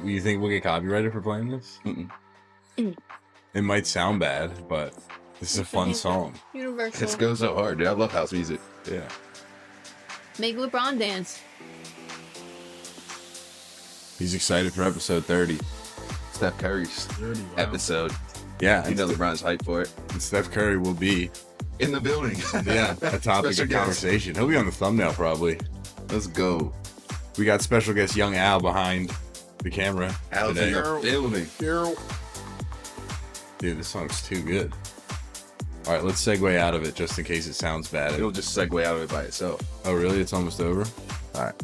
You think we'll get copyrighted for playing this? It might sound bad, but this is a fun song. Universal. This goes so hard, dude. I love house music. Yeah. Make LeBron dance. He's excited for episode 30. Steph Curry's 30, wow. episode. Yeah. You know LeBron's hyped for it. And Steph Curry will be In the building. a topic Special of guest. conversation. He'll be on the thumbnail probably. Let's go. We got special guest Young Al behind the camera. Al's in today. the building. Dude, this song's too good. All right, let's segue out of it just in case it sounds bad. It'll just segue out of it by itself. Oh, really? It's almost over? All right.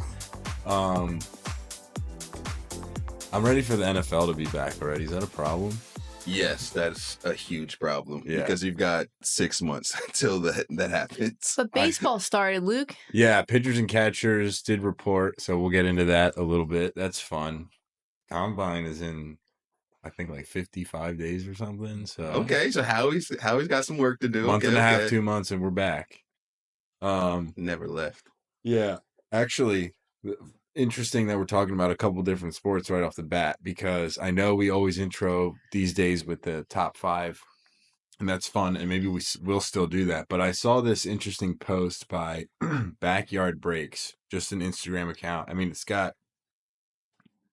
I'm ready for the NFL to be back already. Is that a problem? Yes, that's a huge problem. Yeah. Because you've got 6 months until that happens. But baseball started, Luke. Yeah, pitchers and catchers did report, so we'll get into that a little bit. That's fun. Combine is in, I think, like 55 days or something. So Okay, so Howie's got some work to do. month Okay, and a half, okay. 2 months, and we're back. Never left. Yeah, actually, interesting that we're talking about a couple different sports right off the bat, because I know we always intro these days with the top 5, and that's fun, and maybe we'll still do that. But I saw this interesting post by Backyard Breaks, just an Instagram account. I mean, it's got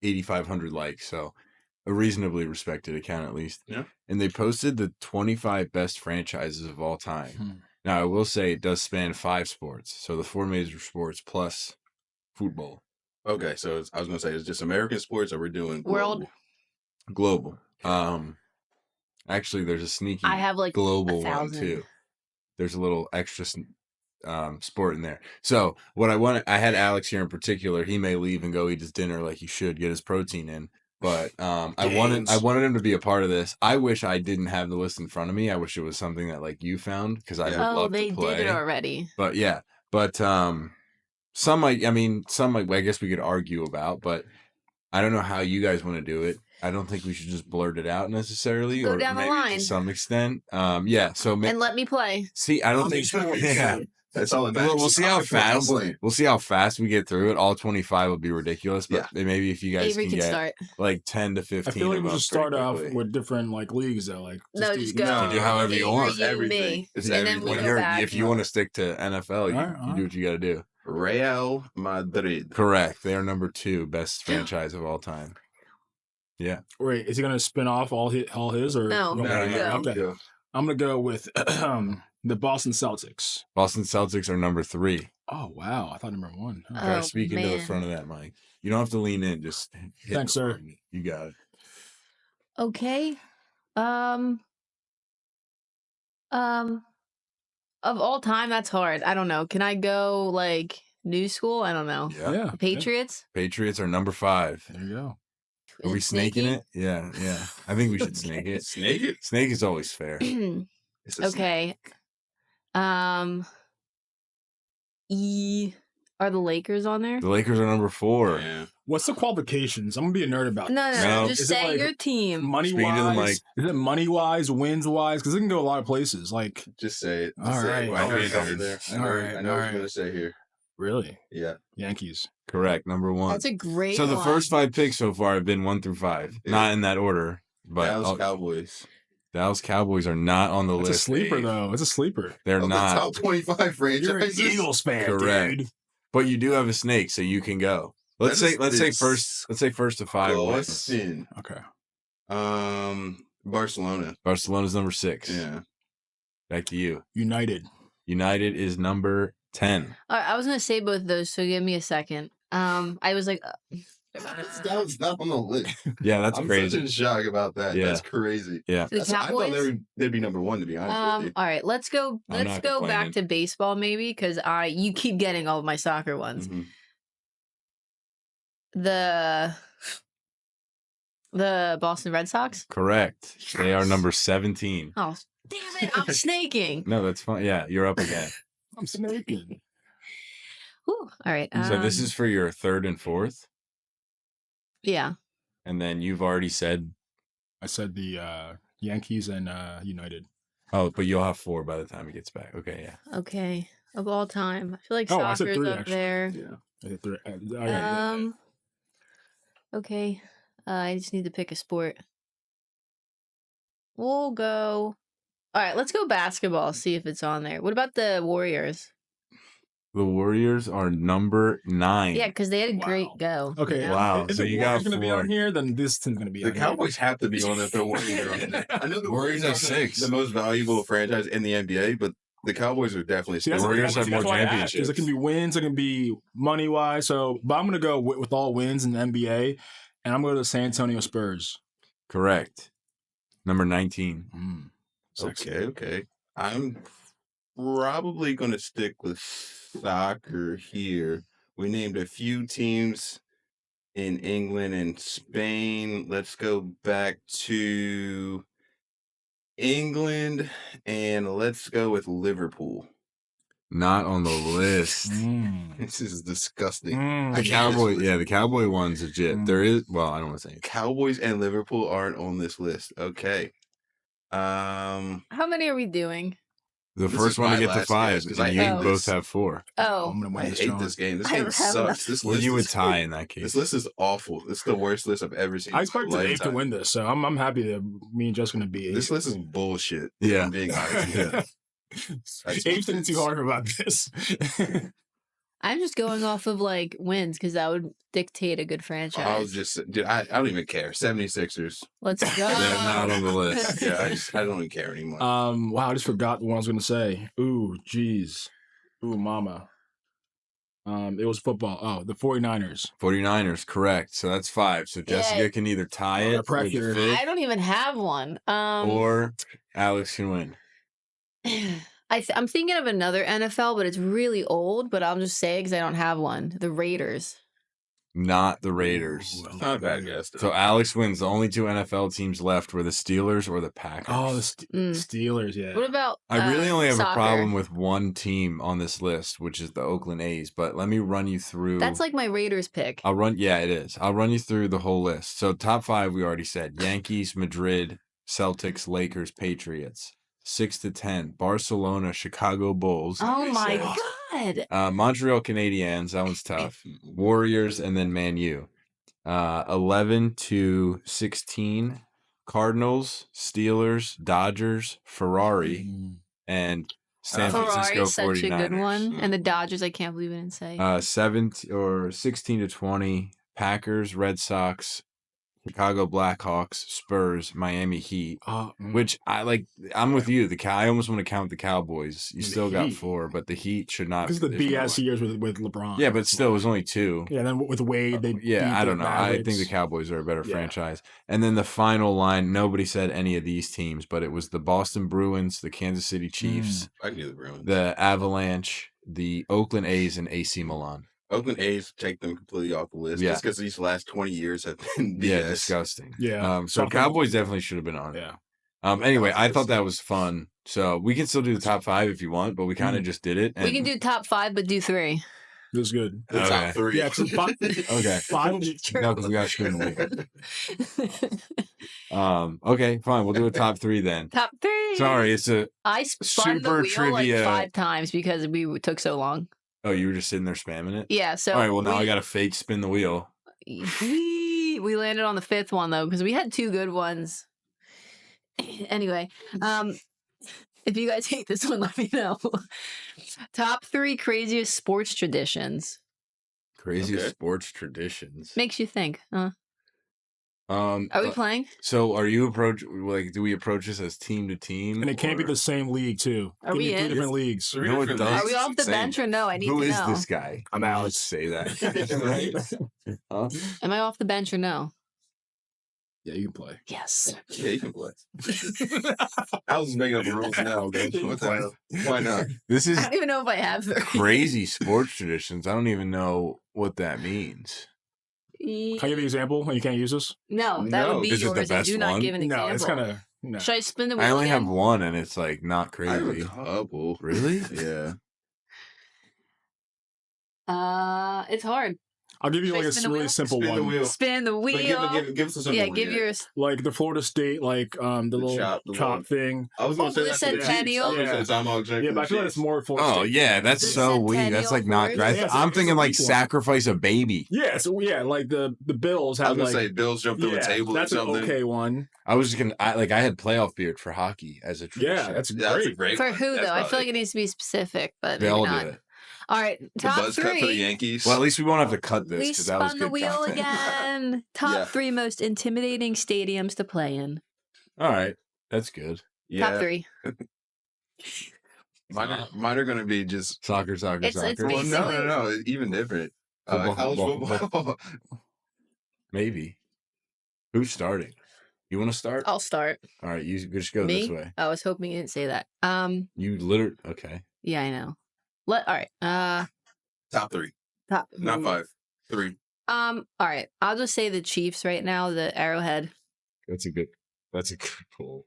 8,500 likes, so a reasonably respected account at least. Yeah. And they posted the 25 best franchises of all time. Now, I will say it does span 5 sports, so the 4 major sports plus football. Okay, so I was gonna say, it's just American sports, or we're doing World. Global. Actually, there's a sneaky I have like global 1,000. one too. There's a little extra sport in there. So what I had Alex here in particular. He may leave and go eat his dinner like he should, get his protein in. But I wanted him to be a part of this. I wish I didn't have the list in front of me. I wish it was something that like you found, because I would love they to play. did it already. But yeah, some I guess we could argue about, but I don't know how you guys want to do it. I don't think we should just blurt it out necessarily, Go or down the maybe line. to some extent. Yeah. So And let me play. see, I don't think. Yeah. That's all. We'll see how fast. We'll see how fast we get through it. All 25 would be ridiculous, but maybe if you guys Avery can can get start. like 10 to 15. I feel like we of should us start pretty off quickly. with different like leagues though. Like No, do- just go. You do however you want. Avery, you, Everything. me. It's And then we When go back. if you want to stick to NFL, you do what you got to do. Real Madrid. Correct. They are number 2 best franchise of all time. Yeah. Wait, is he gonna spin off all his or No. Okay, No. okay. I'm gonna go with the Boston Celtics. Boston Celtics are number 3. Oh wow, I thought number 1. Huh. Try Oh, to speak into the man. front of that mic. You don't have to lean in. Just hit Thanks, the sir. front. You got it. Okay. Of all time, that's hard. I don't know. Can I go like new school? I don't know. Yeah. Yeah. Patriots? Patriots are number 5. There you go. Are Is we it snaking snaky? it? Yeah, yeah. I think we should snake it. Snake it. Snake is always fair. It's a Okay. Are the Lakers on there? The Lakers are number 4. Yeah. What's the qualifications? I'm gonna be a nerd about No, this. No. Just Is it say like your team. money Speaking to the wise. Is it money wise, wins wise? Because it can go a lot of places. Like Just say it. All right. I know All what right. you're going there. I know, All I right. know All what right. you're gonna say here. really, Yeah. Yankees. Correct, number 1. That's a great So the one. first 5 picks so far have been 1 through 5. Yeah. Not in that order, but Dallas Cowboys. Dallas Cowboys are not on the It's a list. sleeper though. It's a sleeper. They're Of not. the top 25 You're an franchises. Eagles fan, Correct. dude. But you do have a snake, so you can go. Let's say first to 5 wins. Boston. Okay. Barcelona. Barcelona's number 6. Yeah. Back to you. United. United is number 10. All right, I was gonna say both of those, so give me a second. I was like, That was not on the list. Yeah, that's I'm crazy. such in shock about that. Yeah. That's crazy. Yeah. the I thought Cowboys. they'd be number 1, to be honest with you. All right, let's go. I'm Let's not go back complaining. to baseball, maybe, because you keep getting all of my soccer ones. Mhm. The Boston Red Sox. Correct. They are number 17. Oh, damn it! I'm snaking. No, that's fine. Yeah, you're up again. I'm snaking. Whew. All right. So this is for your 3rd and 4th, yeah. and then you've already said, I said the Yankees and United. oh, but you'll have 4 by the time it gets back. Okay, yeah. Okay. Of all time, I feel like Oh, I said soccer's 3, up actually. there. Yeah. I hit 3. Okay. I just need to pick a sport. We'll go. All right, let's go basketball. See if it's on there. What about the Warriors? The Warriors are number 9. Yeah, because they had a great go. Okay. you know? Wow. If So the you Warriors got going to be 4. on here, then this team's going to be The on Cowboys have to be on if they're Warriors on there. I know the Warriors are 6. the most valuable franchise in the NBA, but the Cowboys are definitely See, still. Warriors have more championships. It can be wins. It can be money wise. So, but I'm going to go with all wins in the NBA, and I'm going to go to the San Antonio Spurs. Correct. Number 19. Okay. I'm probably going to stick with soccer here. We named a few teams in England and Spain. Let's go back to England and let's go with Liverpool. Not on the list. This is disgusting. The Cowboy one's legit. There is, well, I don't want to say it. Cowboys and Liverpool aren't on this list. Okay. How many are we doing? The This first is one to my get to last 5, guess, 'cause and I you hate both this. have 4. Oh, I'm going to I win this, hate John. this game. This I game don't have enough. sucks. This Well, list you would is, tie in that case. this list is awful. This is the worst list I've ever seen. I expect Dave to Lifetime. win this, so I'm happy that me and Jess going to be. This list is bullshit. Yeah. I'm being honest. Yeah. Abe's thinking too hard about this. I'm just going off of like wins because that would dictate a good franchise. I was just, dude, I don't even care. 76ers. Let's go. They're not on the list. Yeah, I don't even care anymore. Wow, I just forgot what I was going to say. Ooh, jeez. Ooh, mama. It was football. Oh, the 49ers. 49ers, correct. So that's 5. So Jessica Yeah. can either tie it with pressure. the I don't even have one. 5th, or Alex can win. I'm thinking of another NFL, but it's really old. But I'll just say because I don't have one. The Raiders. Not the Raiders. It's not a bad guess. So Alex wins. The only 2 NFL teams left were the Steelers or the Packers. Oh, the Steelers, yeah. What about? I really only have soccer? a problem with one team on this list, which is the Oakland A's. But let me run you through. That's like my Raiders pick. Yeah, it is. I'll run you through the whole list. So top 5, we already said: Yankees, Madrid, Celtics, Lakers, Patriots. 6 to 10, Barcelona, Chicago Bulls. Oh my god! Montreal Canadiens. That one's tough. Warriors, and then Man U. 11 to 16, Cardinals, Steelers, Dodgers, Ferrari, and San Francisco Ferrari's such 49ers. a good one, and the Dodgers. I can't believe I didn't say. 16 to 20, Packers, Red Sox, Chicago Blackhawks, Spurs, Miami Heat, which I like. I'm with you. I almost want to count the Cowboys. You still got 4, but the Heat should not. Because of the BS years with LeBron. Yeah, but still, it was only 2. Yeah, then with Wade, they. I don't know. I think the Cowboys are a better franchise. And then the final line, nobody said any of these teams, but it was the Boston Bruins, the Kansas City Chiefs, I knew the Bruins. the Avalanche, the Oakland A's, and AC Milan. Oakland A's take them completely off the list just because these last 20 years have been BS. Yeah, disgusting. Yeah. So Cowboys definitely should have been on it. Yeah. Anyway, I thought that was fun. So we can still do the top 5 if you want, but we kind of just did it. We can do top 5, but do 3. It was good. The top 3. Yeah, 5. Okay. 5. No, because we got screwed. Okay, fine. We'll do a top 3 then. Top 3. Sorry, it's a I spun the super wheel trivia. like 5 times because we took so long. Oh, you were just sitting there spamming it? Yeah. So. All right. Well, now I got to fake spin the wheel. We landed on the 5th one though because we had 2 good ones. Anyway, if you guys hate this one, let me know. Top 3 craziest sports traditions. Craziest sports traditions. Makes you think, huh? Are we playing? So are you do we approach this as team to team? And it can't be the same league, too. Are we in? 3 different leagues. No, it does. Are we off the bench or no? I need Who to is know. this guy? I'm Let's Alex. say that. Right? Huh? Am I off the bench or no? Yeah, you can play. Yes. Yeah, you can play. I was making up the rules now. What the hell? Why not? This is I don't even know if I have 3. crazy sports traditions. I don't even know what that means. Can I give you an example when you can't use this? No, that would be Is it the yours. And best do not one? give an example. No, it's kind of... No. Should I spin the wheel I only again? have one, and it's like not I have a crazy. couple. Really? Yeah. It's hard. I'll give you like Spin a the really wheel? simple Spin the one. wheel. Spin the But wheel. give us a simple Yeah, one, give yours. Like the Florida State, like the little chop, chop thing. I was going to Oh, say the that for the Chiefs. I Centennial? was going to say Yeah. the Tomahawk Jack Yeah, for but the I feel like it's Chiefs. more Florida Oh State. yeah, that's The so weak. That's like not. Centennial horse? I'm Yeah, thinking it's a like weak one. sacrifice a baby. Yeah, so yeah, like the Bills I have was going like to say Bills jump through a table or that's an something. okay one. I was just gonna. I had playoff beard for hockey as a tradition. Yeah, that's Yeah, that's a great. great For one. who, That's though? I feel probably- like it needs to be specific, but They maybe all not. do it. All right, the top buzz cut for the three. Yankees. Well, at least we won't have to cut this We because that was spun the good wheel content. again. Top Yeah. 3 most intimidating stadiums to play in. All right, that's good. Top 3. Mine are going to be just. Soccer. It's Well, basically- no. Even different. College football. Maybe. Who's starting? You want to start? I'll start. All right, you just go Me? this way. I was hoping you didn't say that. You literally okay. Yeah, I know. All right. Top 3. Top. Not 5. 3. All right. I'll just say the Chiefs right now, the Arrowhead. That's a good pull.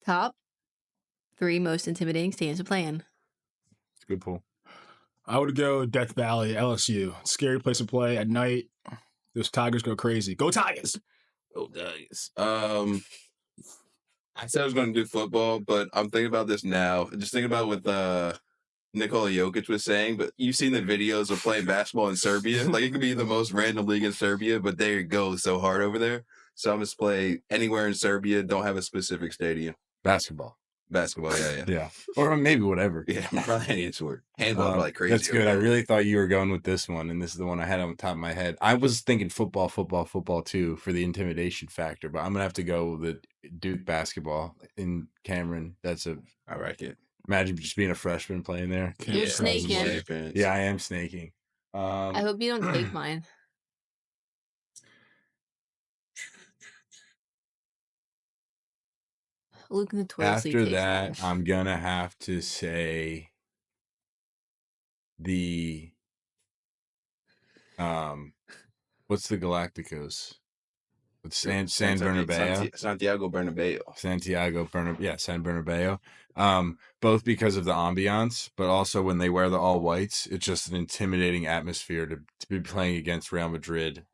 Top 3 most intimidating stadiums to play in. It's a good pull. I would go Death Valley, LSU. Scary place to play at night. Those Tigers go crazy. Go Tigers! Oh, nice. I said I was going to do football, but I'm thinking about this now. Just thinking about what Nikola Jokic was saying, but you've seen the videos of playing basketball in Serbia. Like, it could be the most random league in Serbia, but they go so hard over there. So I'm going to play anywhere in Serbia. Don't have a specific stadium. Basketball. Basketball, yeah. Yeah. Or maybe whatever. Yeah, probably any sport. Handball, like crazy. That's good. I really thought you were going with this one, and this is the one I had on the top of my head. I was thinking football too for the intimidation factor, but I'm gonna have to go with Duke basketball in Cameron. I like it. Imagine just being a freshman playing there. You're snaking. Yeah, I am snaking. I hope you don't take mine. Luke notoriously After takes that, mine. I'm gonna have to say the what's the Galacticos? It's San Bernabeu. Santiago Bernabeu. San Bernabeu. Both because of the ambiance, but also when they wear the all whites, it's just an intimidating atmosphere to be playing against Real Madrid,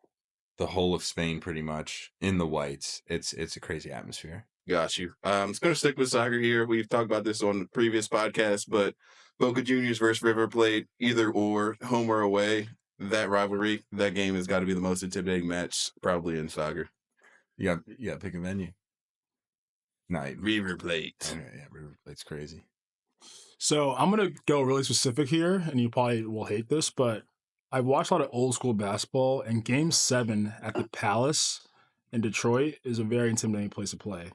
the whole of Spain pretty much in the whites. It's a crazy atmosphere. Got you. It's going to stick with soccer here. We've talked about this on the previous podcast, but Boca Juniors versus River Plate, either or, home or away, that rivalry, that game has got to be the most intimidating match probably in soccer. You got to pick a venue. Night. River Plate. Okay, yeah, River Plate's crazy. So I'm going to go really specific here, and you probably will hate this, but I've watched a lot of old school basketball, and Game 7 at the Palace in Detroit is a very intimidating place to play.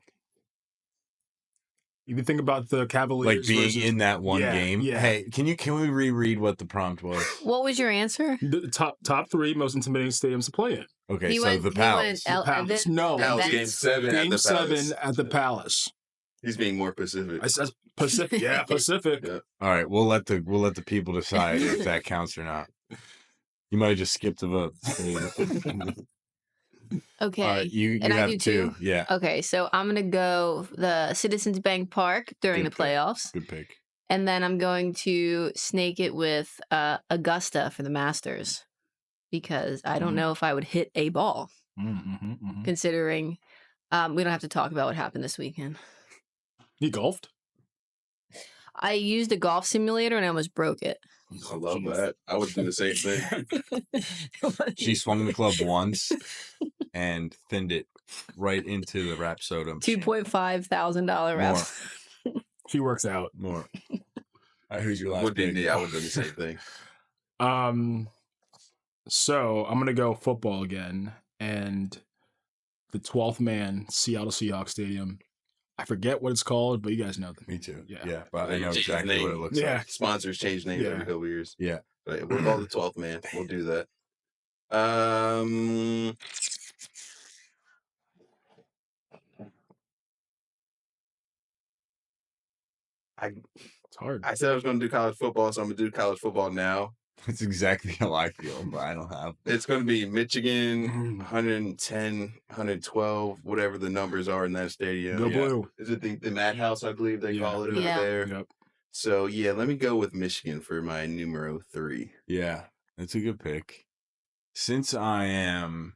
If you think about the Cavaliers, Like being in that one game. Yeah. Hey, can we reread what the prompt was? What was your answer? The top 3 most intimidating stadiums to play in. Okay, He so went- the he Palace. went The L- Palace. Evans- No, That was Evans- Game 7 Game at the 7 Palace. at the Palace. He's being more Pacific. I said Pacific. Yeah, Pacific. Yeah. All right, we'll let the people decide if that counts or not. You might have just skipped a vote. Okay. All right, you And I have do two. too? Yeah, Okay, so I'm going to go the Citizens Bank Park during Good the pick. playoffs. good pick. And then I'm going to snake it with Augusta for the Masters because I don't know if I would hit a ball, considering we don't have to talk about what happened this weekend. He golfed? I used a golf simulator and I almost broke it. I love that. I would do the same thing. She swung the club once and thinned it right into the rap soda. machine. $2,500 wrap. She works out. More. All right, who's your last Would pick? be, I would do the same thing. So I'm gonna go football again, and the 12th man, Seattle Seahawks Stadium. I forget what it's called, but you guys know them. Me too. Yeah. Yeah, but I know Change exactly name. what it looks Yeah. like. Sponsors change names Yeah. every couple years. Yeah. But we'll call the 12th man. We'll do that. It's hard. I said I was going to do college football, so I'm going to do college football now. That's exactly how I feel, but I don't have. It's going to be Michigan, 110, 112, whatever the numbers are in that stadium. Go Yeah. blue. Is it the Madhouse, I believe they call it over Yeah. there? Yep. So, yeah, let me go with Michigan for my numero 3. Yeah, that's a good pick. since I am.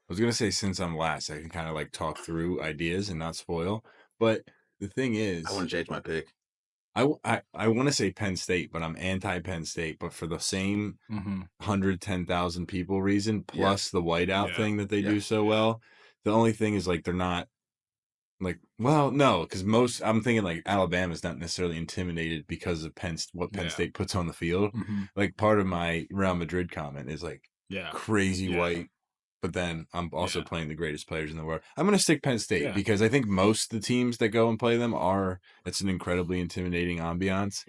I was going to say since I'm last, I can kind of like talk through ideas and not spoil. But the thing is, I want to change my pick. I want to say Penn State, but I'm anti-Penn State. But for the same 110,000 people reason, plus the whiteout thing that they do so well, the only thing is like they're not like, well, no, because I'm thinking like Alabama's not necessarily intimidated because of what Penn State puts on the field. Like part of my Real Madrid comment is like crazy white. But then I'm also playing the greatest players in the world. I'm going to stick Penn State because I think most of the teams that go and play them it's an incredibly intimidating ambiance.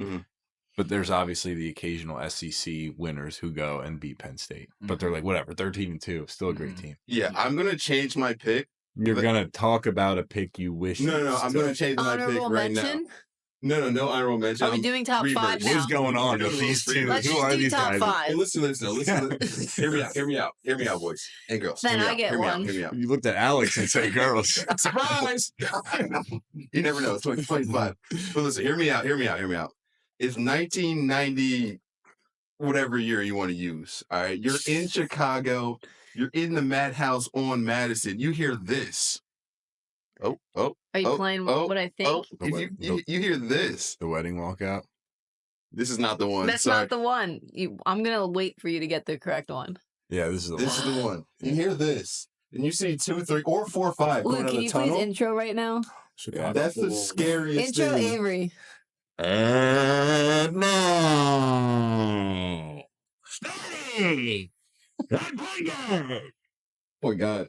But there's obviously the occasional SEC winners who go and beat Penn State. But they're like, whatever, 13-2, still a great team. Yeah, I'm going to change my pick. You're going to talk about a pick you wish. No, I'm going to change my pick right now. No honorable mention. Are we doing top 5 now? What is going on with these two? Let's Who are just do these top guys? 5. Hey, listen. Hear me out, boys and girls. Then I get one. Hear me out. You looked at Alex and said girls. Surprise! You never know. It's 2025. But listen, hear me out. It's 1990, whatever year you want to use. All right. You're in Chicago. You're in the Madhouse on Madison. You hear this. Oh. Are you playing what I think? You hear this. The wedding walkout. This is not the one. That's not the one. I'm going to wait for you to get the correct one. Yeah, this is the one. You hear this. And you see 2, 3, or 4, 5 Luke, going down can the you tunnel. please intro right now? Yeah, that's the scariest Intro thing. Avery. And now, steady. Oh, God.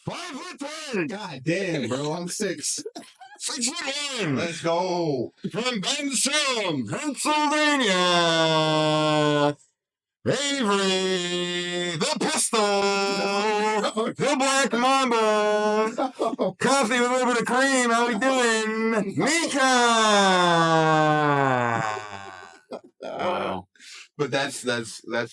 5'10". God damn, bro. I'm 6. 6'1". Let's go. From Benson, Pennsylvania. Avery, the pistol, the black mamba, coffee with a little bit of cream. How we doing, Mika? Wow. But that's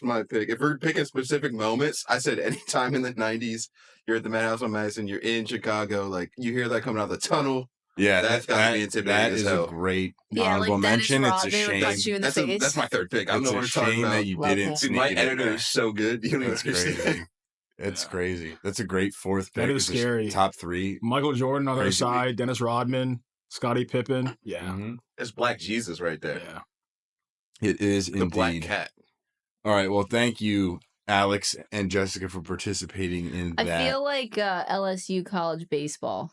my pick. If we're picking specific moments, I said anytime in the 90s, you're at the Madhouse on Madison, you're in Chicago, like you hear that coming out of the tunnel. Yeah, that's gotta be intimidating. That is a great honorable like mention. It's a Rodman shame. That's my third pick. I don't know what It's we're a talking shame about. that you didn't. Dude, my editor is so good. You don't even That's understand. crazy. It's crazy. That's a great fourth pick. That is It's just scary. Top 3. Michael Jordan on the other Crazy. side, Dennis Rodman, Scottie Pippen. Yeah. Mm-hmm. It's Black Jesus right there. Yeah. It is The indeed. Black Cat. All right. Well, thank you, Alex and Jessica, for participating in that. I feel like LSU college baseball.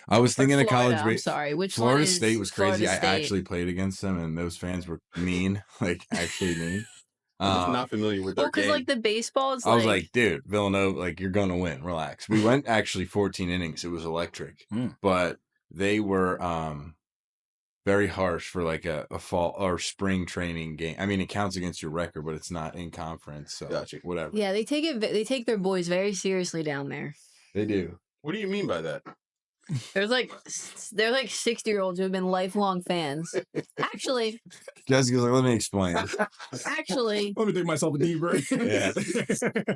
I was thinking of Florida, college. I'm sorry. Which Florida one is State was crazy. Florida State? I actually played against them, and those fans were mean, like actually mean. I'm not familiar with their because game. like the baseball is I was like, dude, Villanova, like you're gonna win. Relax. We went actually 14 innings. It was electric, but they were very harsh for like a fall or spring training game. I mean, it counts against your record, but it's not in conference. So Gotcha. Whatever. Yeah, they take their boys very seriously down there. They do. What do you mean by that? They're like 60-year-olds who have been lifelong fans. Actually, Jessica's like, let me explain. actually, Let me take myself a deep breath. Yeah.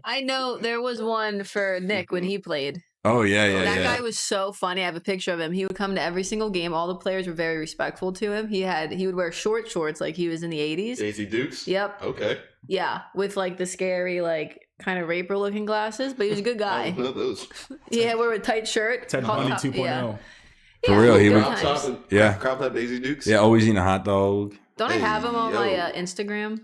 I know there was one for Nick when he played. Oh yeah. That guy was so funny. I have a picture of him. He would come to every single game. All the players were very respectful to him. He would wear short shorts like he was in the 80s. Daisy Dukes? Yep. Okay. Yeah, with like the scary like kind of raper looking glasses, but he was a good guy. I don't know those. Yeah, wear a tight shirt. Ted Bundy 2.0. Yeah. For Yeah, real, he good would- times. Yeah. Crop top Daisy Dukes? Yeah, always eating a hot dog. Don't I have him on Hey, my yo. Instagram?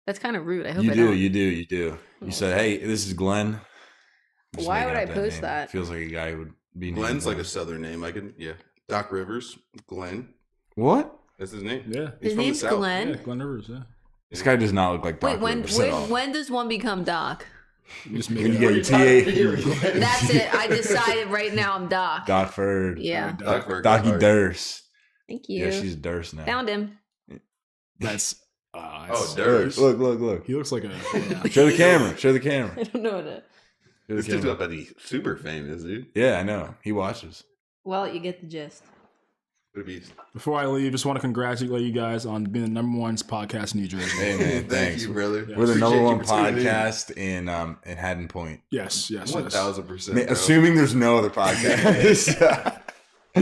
That's kind of rude. I hope You I do, don't. you do. You said, hey, this is Glenn. I'm just Why making would up I post name. that? Feels like a guy who would be named Glenn's like Glenn. a southern name. Doc Rivers, Glenn. What? That's his name. Yeah. He's His from the name's South. Glenn. Yeah, Glenn Rivers, yeah. This guy does not look like Doc Wait, when Rivers at all. when does one become Doc? You just make When it you up. get your TA. That's it. I decided right now I'm Doc. Doc Ferd. Yeah. Doc Berg. Docky Durst. Thank you. Yeah, she's Durst now. Found him. That's Oh, Look, Durst. look. he looks like a Show the camera. I don't know what it. Show the This dude's camera. up at the super famous, dude. Yeah, I know. He watches. Well, you get the gist. Could be. Before I leave, just want to congratulate you guys on being the #1 podcast in New Jersey. Hey, man, Thank thanks. you, brother. Yeah. We're the Appreciate number you one for tuning in. podcast in Haddon Point. Yes. 1000%. bro. Assuming there's no other podcast.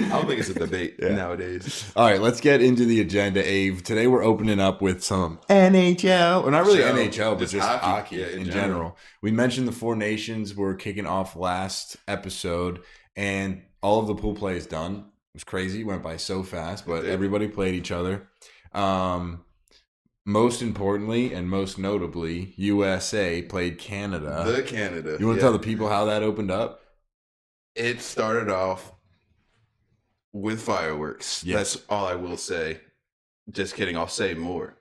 I don't think it's a debate Yeah. nowadays. All right, let's get into the agenda, Ave. Today we're opening up with some NHL. Well, not really So, NHL, but just just hockey, yeah, in general. We mentioned the Four Nations were kicking off last episode, and all of the pool play is done. It was crazy. It went by so fast, but everybody played each other. Most importantly and most notably, USA played Canada. The Canada. You want to tell the people how that opened up? It started off with fireworks. Yes. That's all I will say. Just kidding. I'll say more.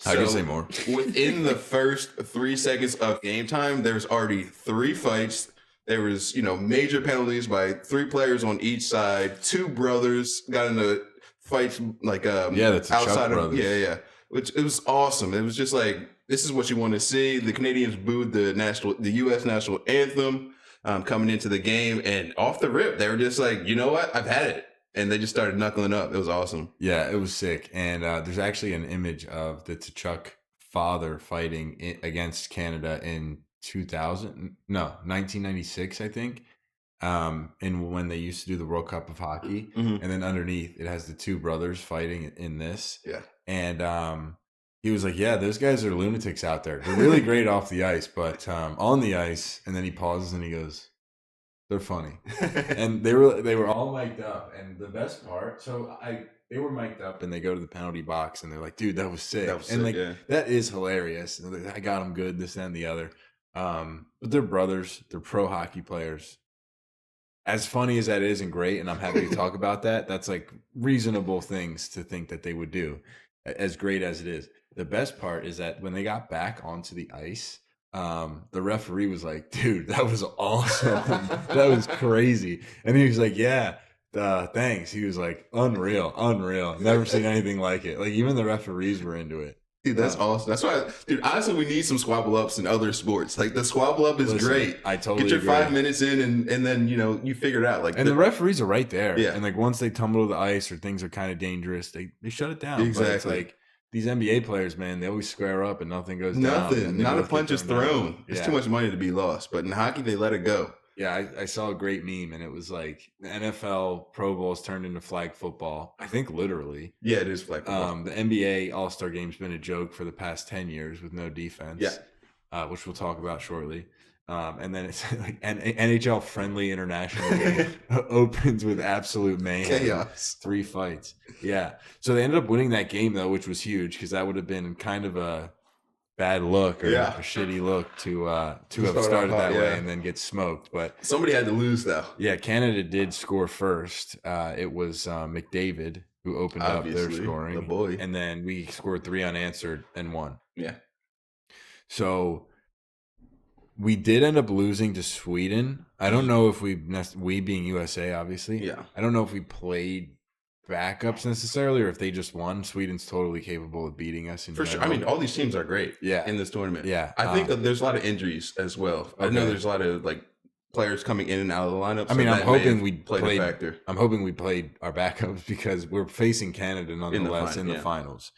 I can say more. Within the first 3 seconds of game time, there's already 3 fights. There was, major penalties by 3 players on each side. 2 brothers got into fights that's outside of brothers. Yeah. Which it was awesome. It was just like, this is what you want to see. The Canadians booed the U.S. national anthem coming into the game, and off the rip, they were just like, you know what, I've had it. And they just started knuckling up. It was awesome. Yeah, it was sick. And there's actually an image of the Tkachuk father fighting against Canada in 1996, I think. And when they used to do the World Cup of Hockey. Mm-hmm. And then underneath, it has the 2 brothers fighting in this. Yeah. And he was like, yeah, those guys are lunatics out there. They're really great off the ice, but on the ice. And then he pauses and he goes, they're funny. And they were all mic'd up. And the best part, they were mic'd up and they go to the penalty box and they're like, dude, that was sick. That is hilarious. And I got them good, this, that, and the other. But they're brothers. They're pro hockey players. As funny as that is and great, and I'm happy to talk about that, that's like reasonable things to think that they would do, as great as it is. The best part is that when they got back onto the ice, the referee was like, dude, that was awesome. That was crazy. And he was like, yeah, thanks. He was like, unreal. Never seen anything like it. Like, even the referees were into it. Dude, that's awesome. That's why, dude, honestly, we need some squabble ups in other sports. Like, the squabble up is great. I totally get your agree. 5 minutes in and then, you figure it out. Like, and the referees are right there. Yeah. And like, once they tumble to the ice or things are kind of dangerous, they shut it down. Exactly. But it's like, these NBA players, man, they always square up and nothing goes down. Nothing. Not a punch is thrown. It's too much money to be lost. But in hockey, they let it go. Yeah, I saw a great meme, and it was like the NFL Pro Bowls turned into flag football. I think literally. Yeah, it is flag football. The NBA All-Star Game's been a joke for the past 10 years with no defense. Yeah. Which we'll talk about shortly. And then it's like an NHL friendly international game opens with absolute mayhem. Chaos. 3 fights. Yeah. So they ended up winning that game, though, which was huge because that would have been kind of a bad look or a shitty look to have started that way and then get smoked. But somebody had to lose, though. Yeah, Canada did score first. It was McDavid who opened up their scoring. The boy. And then we scored 3 unanswered and won. Yeah. So we did end up losing to Sweden. I don't know if we being USA, obviously. Yeah. I don't know if we played backups necessarily or if they just won. Sweden's totally capable of beating us. For sure. I mean, all these teams are great in this tournament. Yeah. I think that there's a lot of injuries as well. I know there's a lot of players coming in and out of the lineup. I mean, I'm hoping we played a factor. I'm hoping we played our backups because we're facing Canada nonetheless in the finals.